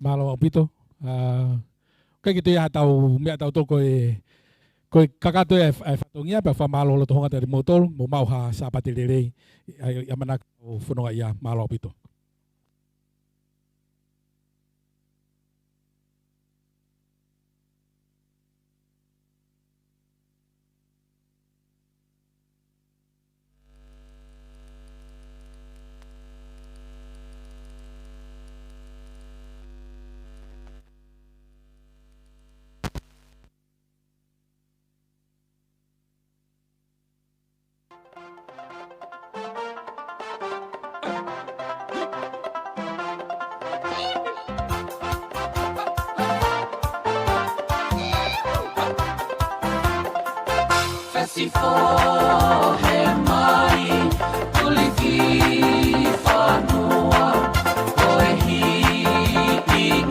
Malo pito. Kai ki te ia tau mea tau toko koe kakato e whatongia pe whamalo lo tohonga te motol mo mauha sa patirerei ia mana o whanonga ia malo pito. Tuli ki whanua, koe hi